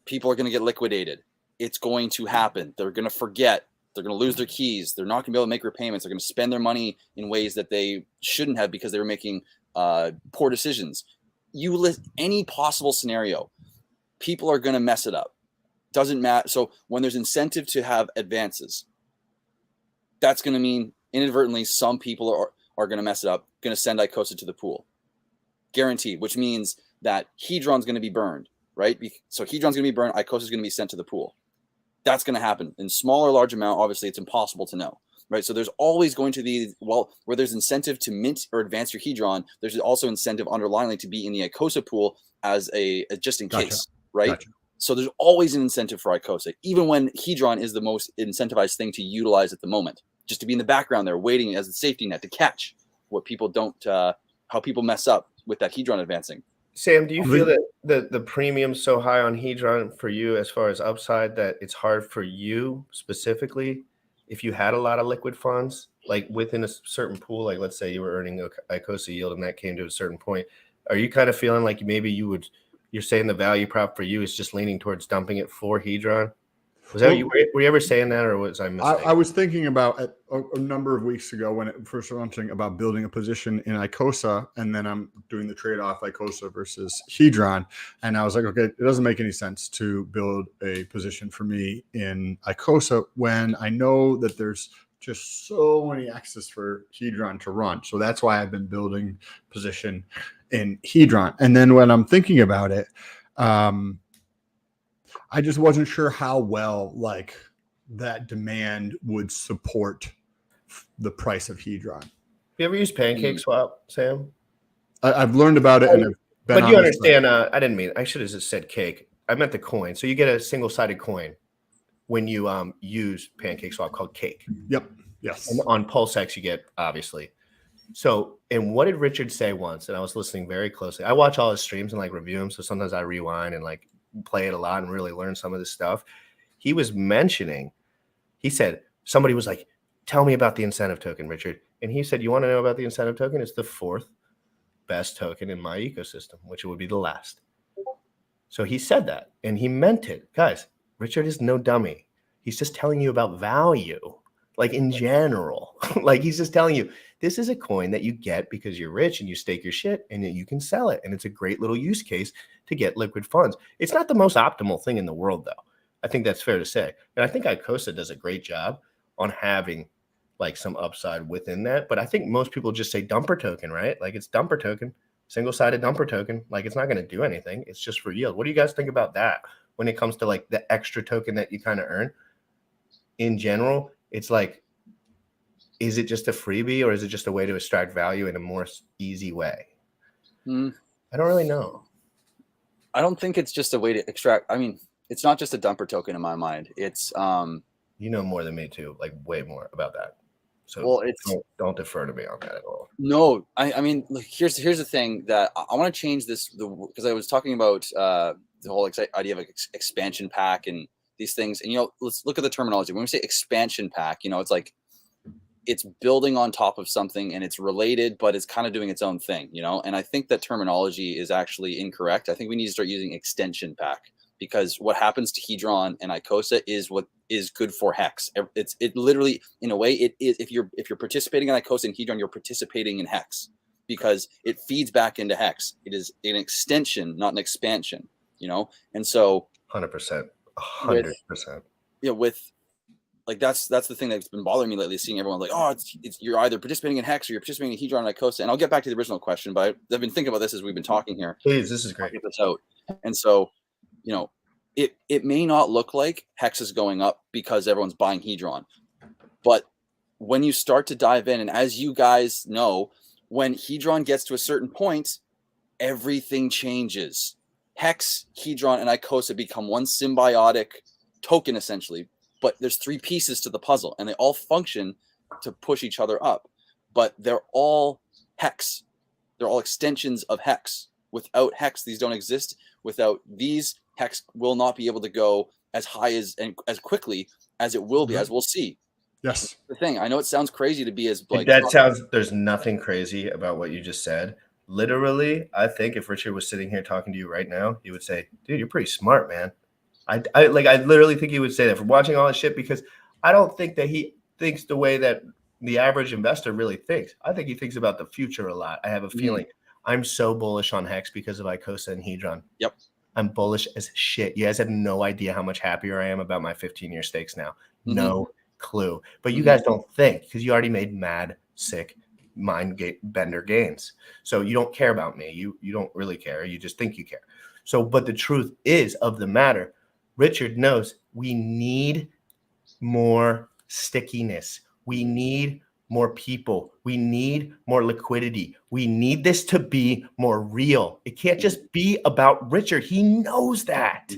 People are going to get liquidated. It's going to happen. They're going to forget. They're going to lose their keys. They're not going to be able to make repayments. They're going to spend their money in ways that they shouldn't have because they were making poor decisions. You list any possible scenario, people are going to mess it up. Doesn't matter. So when there's incentive to have advances, that's going to mean inadvertently some people are going to mess it up, going to send Icosa to the pool. Guaranteed, which means that Hedron's going to be burned, right? So Hedron's going to be burned. Icosa is going to be sent to the pool. That's going to happen in small or large amount. Obviously, it's impossible to know, right? So there's always going to be, where there's incentive to mint or advance your Hedron, there's also incentive underlyingly to be in the Icosa pool as a just in case, right? Gotcha. So there's always an incentive for Icosa, even when Hedron is the most incentivized thing to utilize at the moment, just to be in the background there, waiting as a safety net to catch what people don't, how people mess up with that Hedron advancing. Sam, do you feel that the premium's so high on Hedron for you as far as upside that it's hard for you specifically if you had a lot of liquid funds, like within a certain pool, like let's say you were earning a Icosa yield and that came to a certain point, are you kind of feeling like maybe you're saying the value prop for you is just leaning towards dumping it for Hedron? Was that were you ever saying that, or was I mistaken? I was thinking about a number of weeks ago when it first launching about building a position in Icosa, and then I'm doing the trade-off Icosa versus Hedron, and I was like, okay, it doesn't make any sense to build a position for me in Icosa when I know that there's just so many axes for Hedron to run. So that's why I've been building position in Hedron. And then when I'm thinking about it, I just wasn't sure how well like that demand would support the price of Hedron. You ever use Pancake Swap, Sam? I've learned about it, and but you understand. I didn't mean. I should have just said cake. I meant the coin. So you get a single-sided coin when you use Pancake Swap called Cake. Yep. Yes. And on PulseX you get obviously. So, and what did Richard say once? And I was listening very closely. I watch all his streams and like review them. So sometimes I rewind and like play it a lot and really learn some of this stuff. He was mentioning, he said, somebody was like, tell me about the incentive token, Richard. And he said, you want to know about the incentive token? It's the fourth best token in my ecosystem, which would be the last. So he said that and he meant it. Guys, Richard is no dummy. He's just telling you about value, like in general. Like he's just telling you, this is a coin that you get because you're rich and you stake your shit and you can sell it. And it's a great little use case to get liquid funds. It's not the most optimal thing in the world, though. I think that's fair to say. And I think Icosa does a great job on having like some upside within that. But I think most people just say dumper token, right? Like it's dumper token, single-sided dumper token. Like it's not going to do anything. It's just for yield. What do you guys think about that when it comes to like the extra token that you kind of earn? In general, it's like, is it just a freebie or is it just a way to extract value in a more easy way? I don't really know. I don't think it's just a way to extract. I mean, it's not just a dumper token in my mind. It's you know more than me too, like way more about that. So well, it's don't defer to me on that at all. No, I mean, look, here's the thing that I want to change this because I was talking about the whole idea of expansion pack and these things, and let's look at the terminology. When we say expansion pack, it's like it's building on top of something and it's related, but it's kind of doing its own thing, And I think that terminology is actually incorrect. I think we need to start using extension pack because what happens to Hedron and Icosa is what is good for Hex. It literally, in a way, it is. If you're participating in Icosa and Hedron, you're participating in Hex because it feeds back into Hex. It is an extension, not an expansion. And so 100%. With like that's the thing that's been bothering me lately, seeing everyone like, oh, it's you're either participating in Hex or you're participating in Hedron and Icosa. And I'll get back to the original question, but I've been thinking about this as we've been talking here. Please, this is great. Get this out. And so, it may not look like Hex is going up because everyone's buying Hedron, but when you start to dive in, and as you guys know, when Hedron gets to a certain point, everything changes. Hex, Hedron, and Icosa become one symbiotic token essentially, but there's three pieces to the puzzle and they all function to push each other up, but they're all Hex. They're all extensions of Hex. Without Hex, these don't exist. Without these, Hex will not be able to go as high as quickly as it will be, as we'll see. Yes. The thing, I know it sounds crazy to be as like there's nothing crazy about what you just said. Literally, I think if Richard was sitting here talking to you right now, he would say, dude, you're pretty smart, man. I literally think he would say that from watching all this shit, because I don't think that he thinks the way that the average investor really thinks. I think he thinks about the future a lot. I have a feeling. I'm so bullish on Hex because of Icosa and Hedron. Yep. I'm bullish as shit. You guys have no idea how much happier I am about my 15-year stakes now. No clue. But you guys don't think, because you already made mad, sick, bender gains. So you don't care about me. You don't really care. You just think you care. So, but the truth is of the matter, Richard knows we need more stickiness. We need more people. We need more liquidity. We need this to be more real. It can't just be about Richard. He knows that.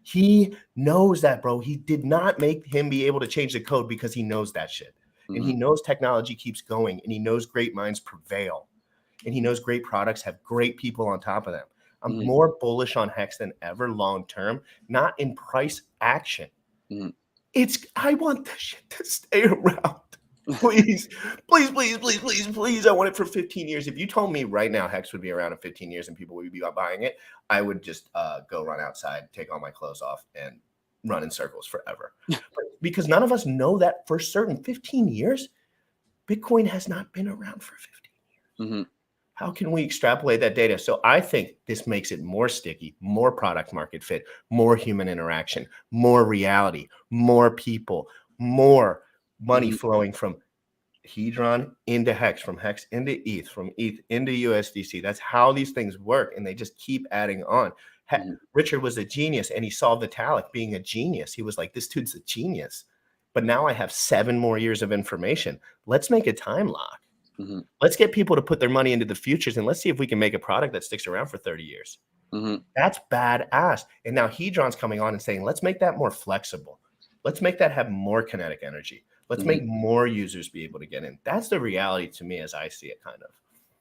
He knows that, bro. He did not make him be able to change the code because he knows that shit. And he knows technology keeps going, and he knows great minds prevail. And he knows great products have great people on top of them. I'm more bullish on Hex than ever long term, not in price action. I want this shit to stay around. Please. I want it for 15 years. If you told me right now Hex would be around in 15 years and people would be buying it, I would just go run outside, take all my clothes off, and run in circles forever. Because none of us know that for certain. 15 years, Bitcoin has not been around for 15 years. How can we extrapolate that data? So I think this makes it more sticky, more product market fit, more human interaction, more reality, more people, more money flowing from Hedron into Hex, from Hex into ETH, from ETH into USDC. That's how these things work, and they just keep adding on. Richard was a genius, and he saw Vitalik being a genius. He was like, this dude's a genius. But now I have 7 more years of information. Let's make a time lock. Let's get people to put their money into the futures, and let's see if we can make a product that sticks around for 30 years. That's badass. And now Hedron's coming on and saying, let's make that more flexible. Let's make that have more kinetic energy. Let's make more users be able to get in. That's the reality to me as I see it, kind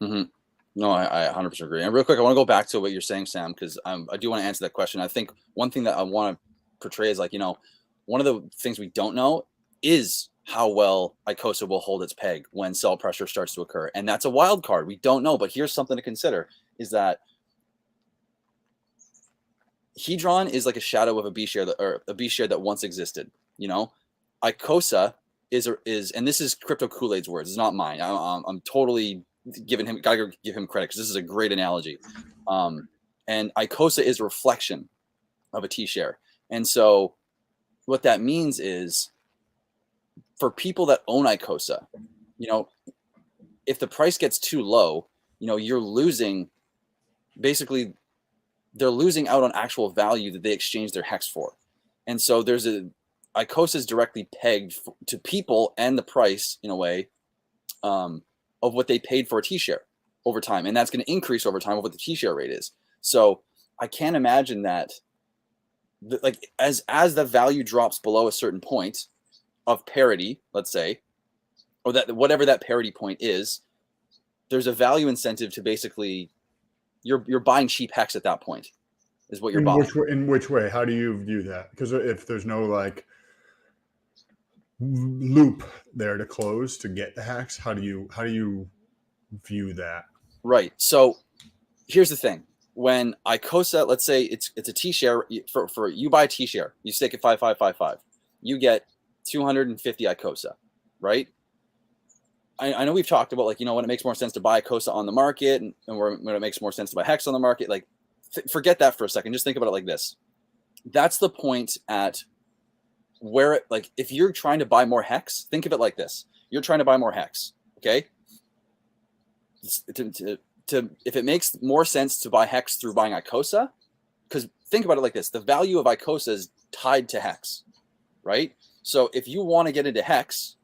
of. No, I 100% agree. And real quick, I want to go back to what you're saying, Sam, because I do want to answer that question. I think one thing that I want to portray is like, one of the things we don't know is how well Icosa will hold its peg when sell pressure starts to occur. And that's a wild card. We don't know. But here's something to consider is that Hedron is like a shadow of a B share that once existed. Icosa is, and this is Crypto Kool-Aid's words. It's not mine. I'm totally gotta give him credit because this is a great analogy. And Icosa is a reflection of a T share. And so what that means is for people that own Icosa, you know, if the price gets too low, you know, you're losing, basically they're losing out on actual value that they exchanged their hex for. And so there's Icosa is directly pegged to people and the price in a way of what they paid for a T-share over time. And that's going to increase over time of what the T-share rate is. So I can't imagine that like as the value drops below a certain point of parity, let's say, or that whatever that parity point is, there's a value incentive to basically you're buying cheap hex at that point is what you're buying. In which way? How do you view that? Because if there's no like loop there to close to get the hex, how do you view that? Right. So here's the thing. When Icosa, let's say it's a T-share for you buy a T-share, you stake at 5555, you get 250 Icosa, right? I know we've talked about like, you know, when it makes more sense to buy Icosa on the market and when it makes more sense to buy hex on the market, like forget that for a second. Just think about it like this. That's the point at where it, like if you're trying to buy more hex, think of it like this. You're trying to buy more hex, okay? If it makes more sense to buy hex through buying Icosa, because think about it like this, the value of Icosa is tied to hex, right? So if you want to get into hex,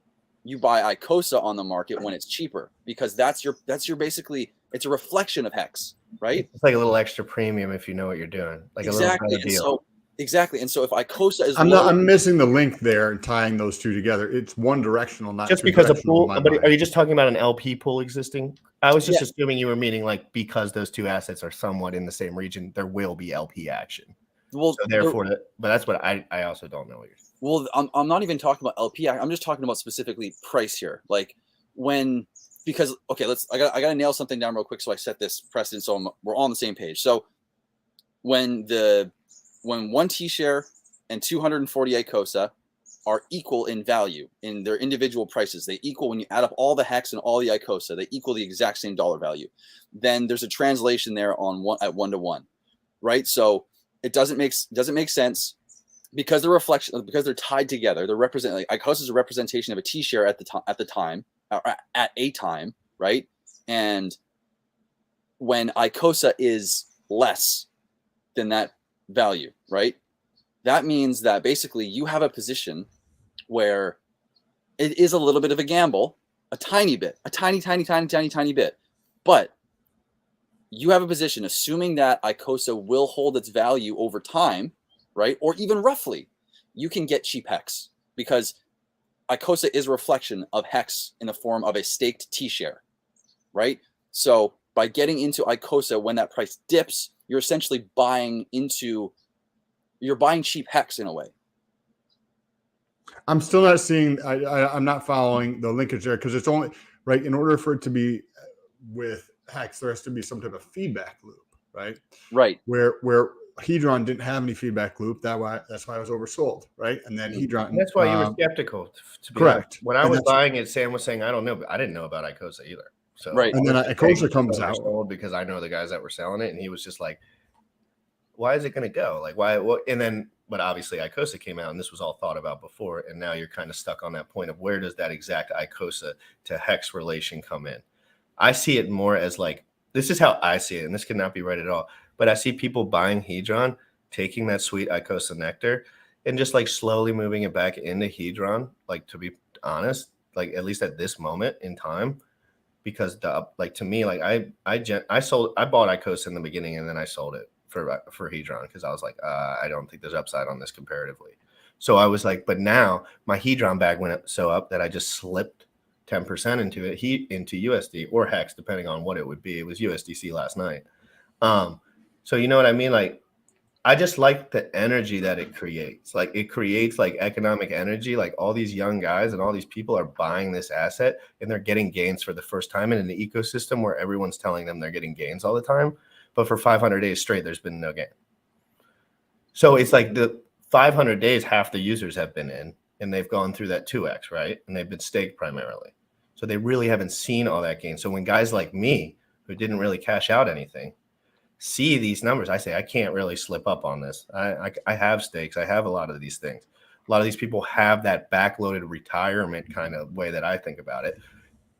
you buy Icosa on the market when it's cheaper, because that's your basically, it's a reflection of hex, right? It's like a little extra premium if you know what you're doing, like Exactly. a little deal. Exactly. And so if Icosa is I'm missing the link there and tying those two together. It's one directional, not just because a pool. But are you just talking about an LP pool existing? I was just assuming you were meaning like because those two assets are somewhat in the same region, there will be LP action. Well, so therefore, but that's what I also don't know what you're saying. Well, I'm not even talking about LP. I'm just talking about specifically price here. Like because okay, I got to nail something down real quick so I set this precedent so we're all on the same page. So when one T-share and 240 Icosa are equal in value in their individual prices, they equal when you add up all the hex and all the Icosa, they equal the exact same dollar value. Then there's a translation there at 1 to 1, right? So it doesn't make sense because they're tied together. They're like Icosa is a representation of a T-share at a time, right? And when Icosa is less than that value, right? That means that basically you have a position where it is a little bit of a gamble, a tiny bit, a tiny bit, but you have a position assuming that Icosa will hold its value over time, right? Or even roughly, you can get cheap hex because Icosa is a reflection of hex in the form of a staked T-share, right? So by getting into Icosa when that price dips, you're essentially buying cheap hex in a way. I'm still not seeing, I'm not following the linkage there because it's only, right, in order for it to be with hex, there has to be some type of feedback loop, right? Right. Where Hedron didn't have any feedback loop. That's why it was oversold, right? And then Hedron. And that's why you were skeptical. To be correct. Honest. When I was buying it, Sam was saying, I don't know, but I didn't know about Icosa either. So right. And then Icosa comes out because I know the guys that were selling it, and he was just like, "Why is it going to go? Like, why?" What? And then, but obviously, Icosa came out, and this was all thought about before. And now you're kind of stuck on that point of where does that exact Icosa to hex relation come in? I see it more as like this is how I see it, and this could not be right at all. But I see people buying Hedron, taking that sweet Icosa nectar, and just like slowly moving it back into Hedron. Like to be honest, like at least at this moment in time. Because to me, like I bought Icosa in the beginning and then I sold it for Hedron because I was like, I don't think there's upside on this comparatively. So I was like, but now my Hedron bag went up so up that I just slipped 10% into it, into USD or hex, depending on what it would be. It was USDC last night. So you know what I mean? Like I just like the energy that it creates. Like it creates like economic energy. Like all these young guys and all these people are buying this asset and they're getting gains for the first time in an ecosystem where everyone's telling them they're getting gains all the time. But for 500 days straight, there's been no gain. So it's like the 500 days, half the users have been in and they've gone through that 2x, right? And they've been staked primarily. So they really haven't seen all that gain. So when guys like me, who didn't really cash out anything, see these numbers, I say, I can't really slip up on this. I have stakes. I have a lot of these things. A lot of these people have that backloaded retirement kind of way that I think about it.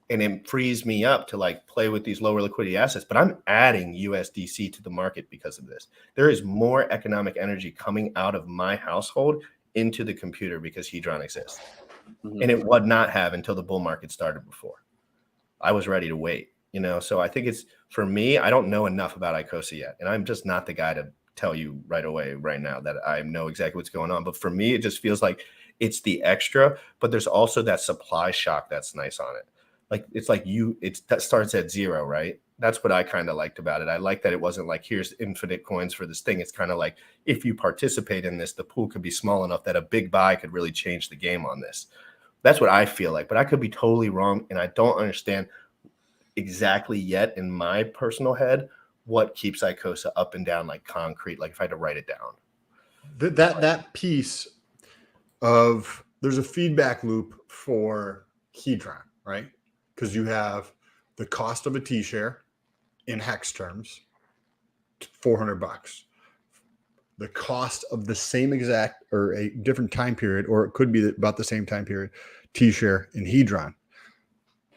And it frees me up to like play with these lower liquidity assets, but I'm adding USDC to the market because of this. There is more economic energy coming out of my household into the computer because Hedron exists. Mhm. And it would not have until the bull market started before. I was ready to wait, you know? So I think it's, for me, I don't know enough about Icosa yet. And I'm just not the guy to tell you right away, right now, that I know exactly what's going on. But for me, it just feels like it's the extra, but there's also that supply shock that's nice on it. Like, it's like that starts at zero, right? That's what I kind of liked about it. I like that it wasn't like, here's infinite coins for this thing. It's kind of like, if you participate in this, the pool could be small enough that a big buy could really change the game on this. That's what I feel like, but I could be totally wrong. And I don't understand exactly yet in my personal head what keeps Icosa up and down like concrete, like if I had to write it down. That piece of, there's a feedback loop for Hedron, right? Because you have the cost of a T-share in hex terms, $400. The cost of the same exact or a different time period, or it could be about the same time period, T-share in Hedron.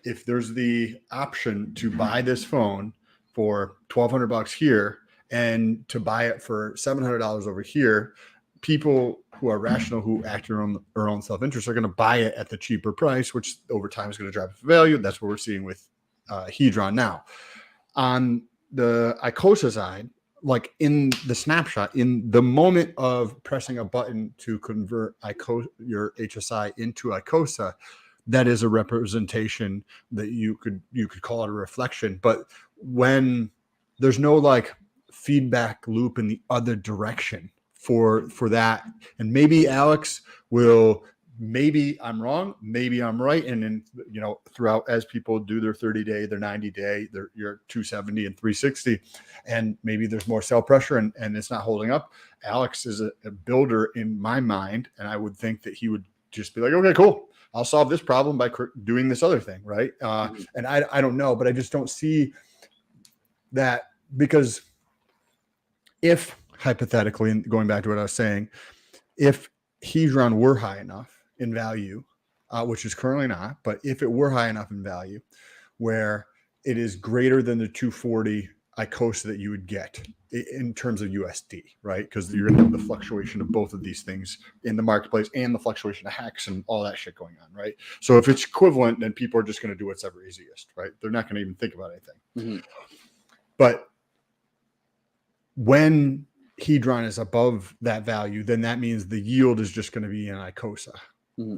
If there's the option to buy this phone for $1,200 here and to buy it for $700 over here, people who are rational, who act their own self-interest, are going to buy it at the cheaper price, which over time is going to drive value. That's what we're seeing with Hedron now. On the Icosa side, like in the snapshot, in the moment of pressing a button to convert your HSI into Icosa, that is a representation that you could call it a reflection. But when there's no like feedback loop in the other direction for that, and maybe Alex will, maybe I'm wrong, maybe I'm right, and then, you know, throughout, as people do their 30-day, their 90-day, your 270 and 360, and maybe there's more sell pressure and it's not holding up. Alex is a builder in my mind, and I would think that he would just be like, okay, cool, I'll solve this problem by doing this other thing, right? And I don't know, but I just don't see that, because if hypothetically, and going back to what I was saying, if Hedron were high enough in value, which is currently not, but if it were high enough in value where it is greater than the 240 Icosa that you would get in terms of USD, right? Because you're going to have the fluctuation of both of these things in the marketplace and the fluctuation of hex and all that shit going on, right? So if it's equivalent, then people are just going to do whatever easiest, right? They're not going to even think about anything. Mm-hmm. But when Hedron is above that value, then that means the yield is just going to be in Icosa. Mm-hmm.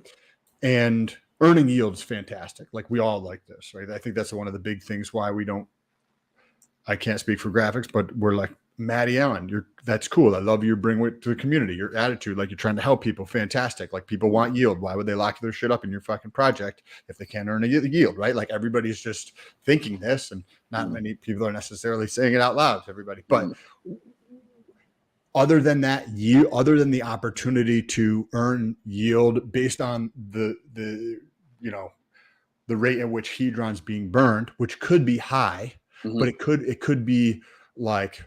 And earning yield is fantastic. Like, we all like this, right? I think that's one of the big things why we don't, I can't speak for graphics, but we're like, Matty Allen, that's cool. I love you bring it to the community, your attitude, like you're trying to help people. Fantastic. Like, people want yield. Why would they lock their shit up in your fucking project if they can't earn a yield, right? Like, everybody's just thinking this, and not many people are necessarily saying it out loud to everybody. But other than that yield, other than the opportunity to earn yield based on the you know, the rate at which Hedron's being burned, which could be high, but it could be like,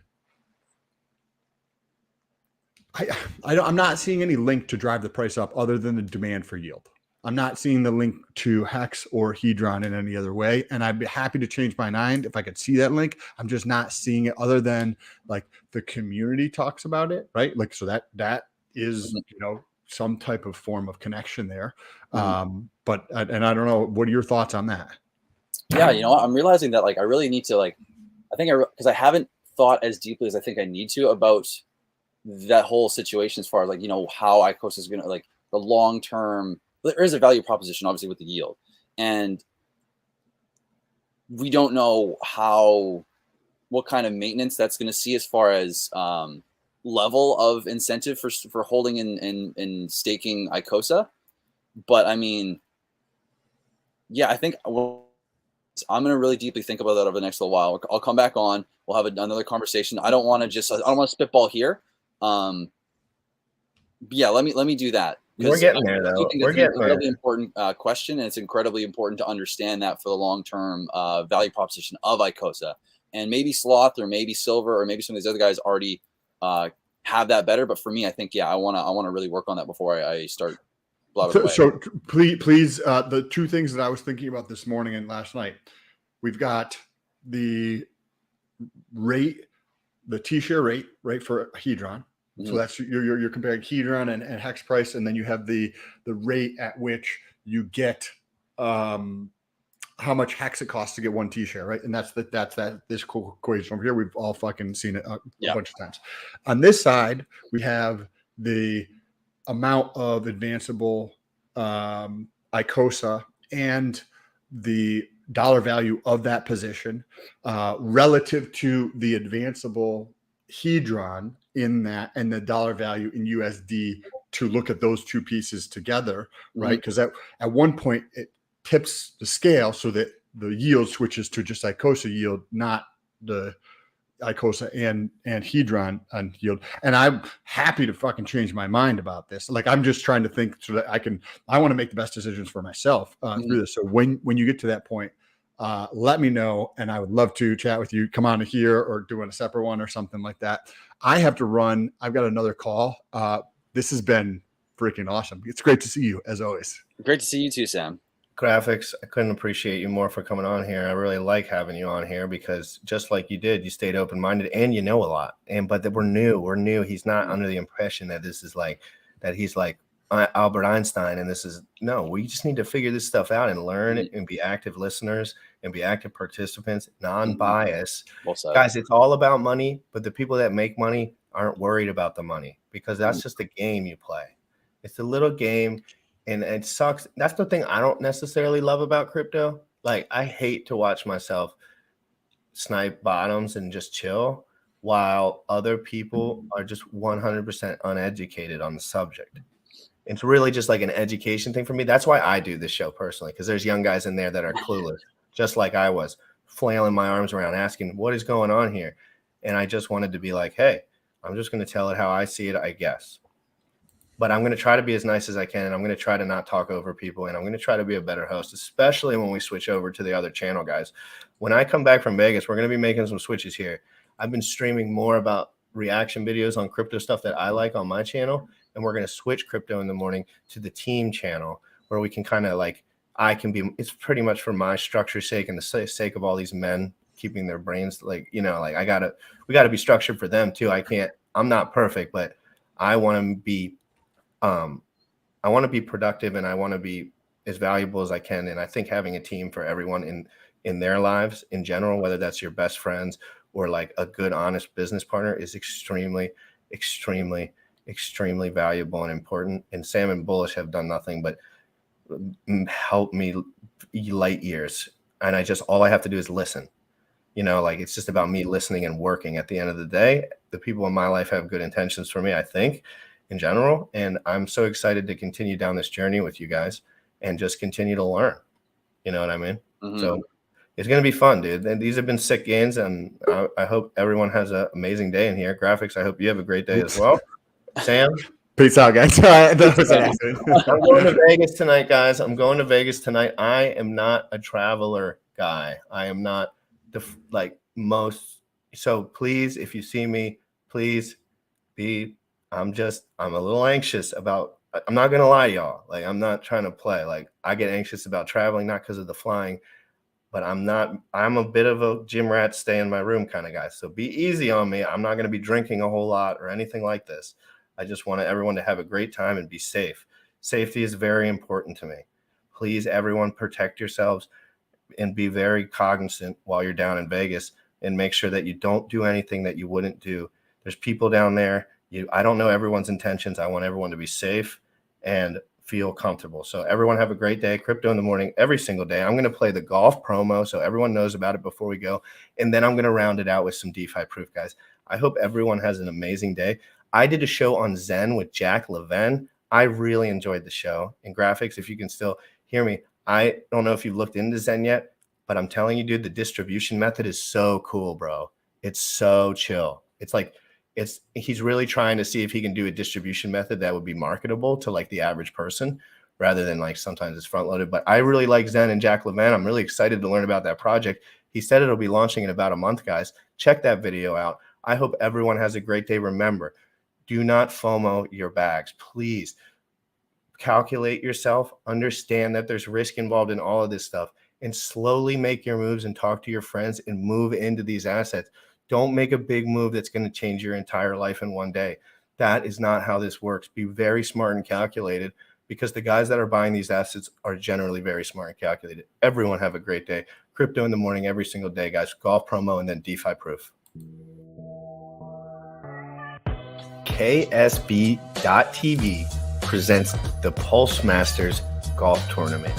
I'm not seeing any link to drive the price up other than the demand for yield. I'm not seeing the link to Hex or Hedron in any other way. And I'd be happy to change my mind if I could see that link. I'm just not seeing it, other than like the community talks about it, right? Like, so that is, you know, some type of form of connection there. But I don't know, what are your thoughts on that? Yeah, you know, I'm realizing that, like, I really need to, like, because I haven't thought as deeply as I think I need to about that whole situation, as far as, like, you know, how Icosa is going to, like, the long term. There is a value proposition, obviously, with the yield, and we don't know what kind of maintenance that's going to see as far as level of incentive for holding and staking Icosa. But I mean, yeah, I think I'm going to really deeply think about that over the next little while. I'll come back on. We'll have another conversation. I don't want to spitball here. Yeah, let me do that. We're getting there, though. We're getting there. Incredibly important question, and it's incredibly important to understand that for the long-term value proposition of Icosa. And maybe Sloth, or maybe Silver, or maybe some of these other guys already have that better. But for me, I think, yeah, I want to really work on that before I start blabbing away. So please, the two things that I was thinking about this morning and last night, we've got the rate, the T-share rate, right, for Hedron. Mhm. So that's you're comparing Hedron and hex price, and then you have the rate at which you get how much hex it costs to get one T-share, right? And that's this equation over here. We've all fucking seen it a bunch of times. On this side, we have the amount of advanceable Icosa and the dollar value of that position relative to the advanceable Hedron in that, and the dollar value in USD, to look at those two pieces together, right? Because at one point it tips the scale so that the yield switches to just Icosa yield, not the Icosa and Hedron on yield. And I'm happy to fucking change my mind about this. Like, I'm just trying to think so that I want to make the best decisions for myself through this. So when you get to that point, let me know, and I would love to chat with you. Come on to here or doing a separate one or something like that. I have to run. I've got another call. This has been freaking awesome. It's great to see you as always. Great to see you too, Sam. Graphics, I couldn't appreciate you more for coming on here. I really like having you on here because just like you did, you stayed open-minded and you know a lot. But that we're new. He's not under the impression that this is like that he's like Albert Einstein, and this is no. We just need to figure this stuff out and learn it and be active listeners and be active participants, non-bias. Guys, it's all about money, but the people that make money aren't worried about the money because that's just a game you play. It's a little game. And it sucks. That's the thing I don't necessarily love about crypto. Like, I hate to watch myself snipe bottoms and just chill while other people are just 100% uneducated on the subject. It's really just like an education thing for me. That's why I do this show personally, because there's young guys in there that are clueless, just like I was, flailing my arms around asking, what is going on here? And I just wanted to be like, hey, I'm just going to tell it how I see it, I guess. But I'm going to try to be as nice as I can, and I'm going to try to not talk over people, and I'm going to try to be a better host, especially when we switch over to the other channel, guys. When I come back from Vegas, we're going to be making some switches here. I've been streaming more about reaction videos on crypto stuff that I like on my channel, and we're going to switch Crypto in the Morning to the team channel where we can kind of like, it's pretty much for my structure's sake and the sake of all these men keeping their brains like, we got to be structured for them too. I'm not perfect, but I want to be productive, and I want to be as valuable as I can. And I think having a team for everyone in their lives in general, whether that's your best friends or like a good, honest business partner, is extremely, extremely, extremely valuable and important. And Sam and Bullish have done nothing but help me light years. And all I have to do is listen. It's just about me listening and working. At the end of the day, the people in my life have good intentions for me, I think, in general. And I'm so excited to continue down this journey with you guys and just continue to learn. You know what I mean? Mm-hmm. So it's going to be fun, dude. And these have been sick games, and I hope everyone has an amazing day in here. Graphics, I hope you have a great day as well. Sam? Peace out, guys. I'm going to Vegas tonight, guys. I'm going to Vegas tonight. I am not a traveler guy. I am not most. So please, if you see me, please I'm a little anxious about, I'm not going to lie to y'all. Like, I'm not trying to play. Like, I get anxious about traveling, not because of the flying, but I'm a bit of a gym rat, stay in my room kind of guy. So be easy on me. I'm not going to be drinking a whole lot or anything like this. I just want everyone to have a great time and be safe. Safety is very important to me. Please, everyone, protect yourselves and be very cognizant while you're down in Vegas, and make sure that you don't do anything that you wouldn't do. There's people down there. I don't know everyone's intentions. I want everyone to be safe and feel comfortable. So everyone have a great day. Crypto in the Morning every single day. I'm going to play the golf promo so everyone knows about it before we go. And then I'm going to round it out with some DeFi proof, guys. I hope everyone has an amazing day. I did a show on Zen with Jack Levin. I really enjoyed the show. And Graphics, if you can still hear me, I don't know if you've looked into Zen yet, but I'm telling you, dude, the distribution method is so cool, bro. It's so chill. He's really trying to see if he can do a distribution method that would be marketable to like the average person rather than like sometimes it's front loaded. But I really like Zen and Jack Levin. I'm really excited to learn about that project. He said it'll be launching in about a month, guys. Check that video out. I hope everyone has a great day. Remember, Do not FOMO your bags. Please calculate yourself, understand that there's risk involved in all of this stuff, and slowly make your moves and talk to your friends and move into these assets. Don't make a big move that's going to change your entire life in one day. That is not how this works. Be very smart and calculated, because the guys that are buying these assets are generally very smart and calculated. Everyone have a great day. Crypto in the morning every single day, guys. Golf promo and then DeFi proof. KSB.TV presents the Pulse Masters Golf Tournament.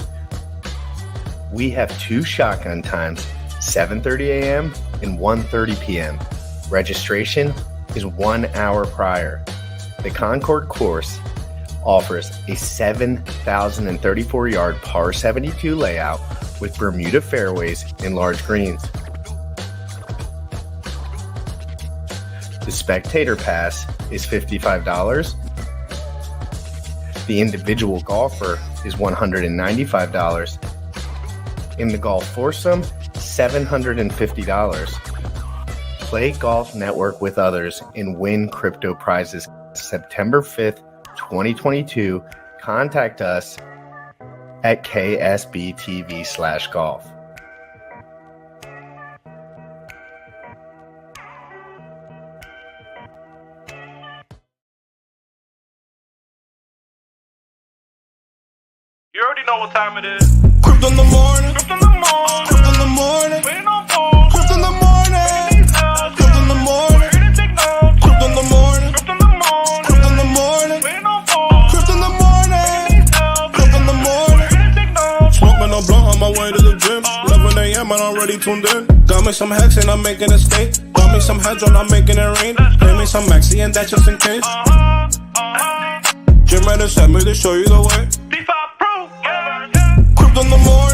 We have 2 shotgun times, 7:30 a.m. and 1:30 p.m. Registration is 1 hour prior. The Concord course offers a 7,034-yard par 72 layout with Bermuda fairways and large greens. The spectator pass is $55. The individual golfer is $195. In the golf foursome, $750. Play Golf Network with others and win crypto prizes. September 5th, 2022. Contact us at ksbtv/golf. You already know what time it is. Crypto in the morning. Crypto in the morning. Crypto in the morning. Waiting on phone. Crypto in the morning. Crypto in the morning. Crypto in the morning. Crypto in the morning. Crypto in the morning. Waiting on phone. Crypto in the morning. Crypto in the morning. Smoking a blunt on my way to the gym. 11 a.m. and I'm already tuned in. Got me some hacks and I'm making a stake. Got me some Hedron, I'm making it rain. Pay me some Maxi and that's just in case. Jim Reddit sent me to show you the way. Crypto in the morning.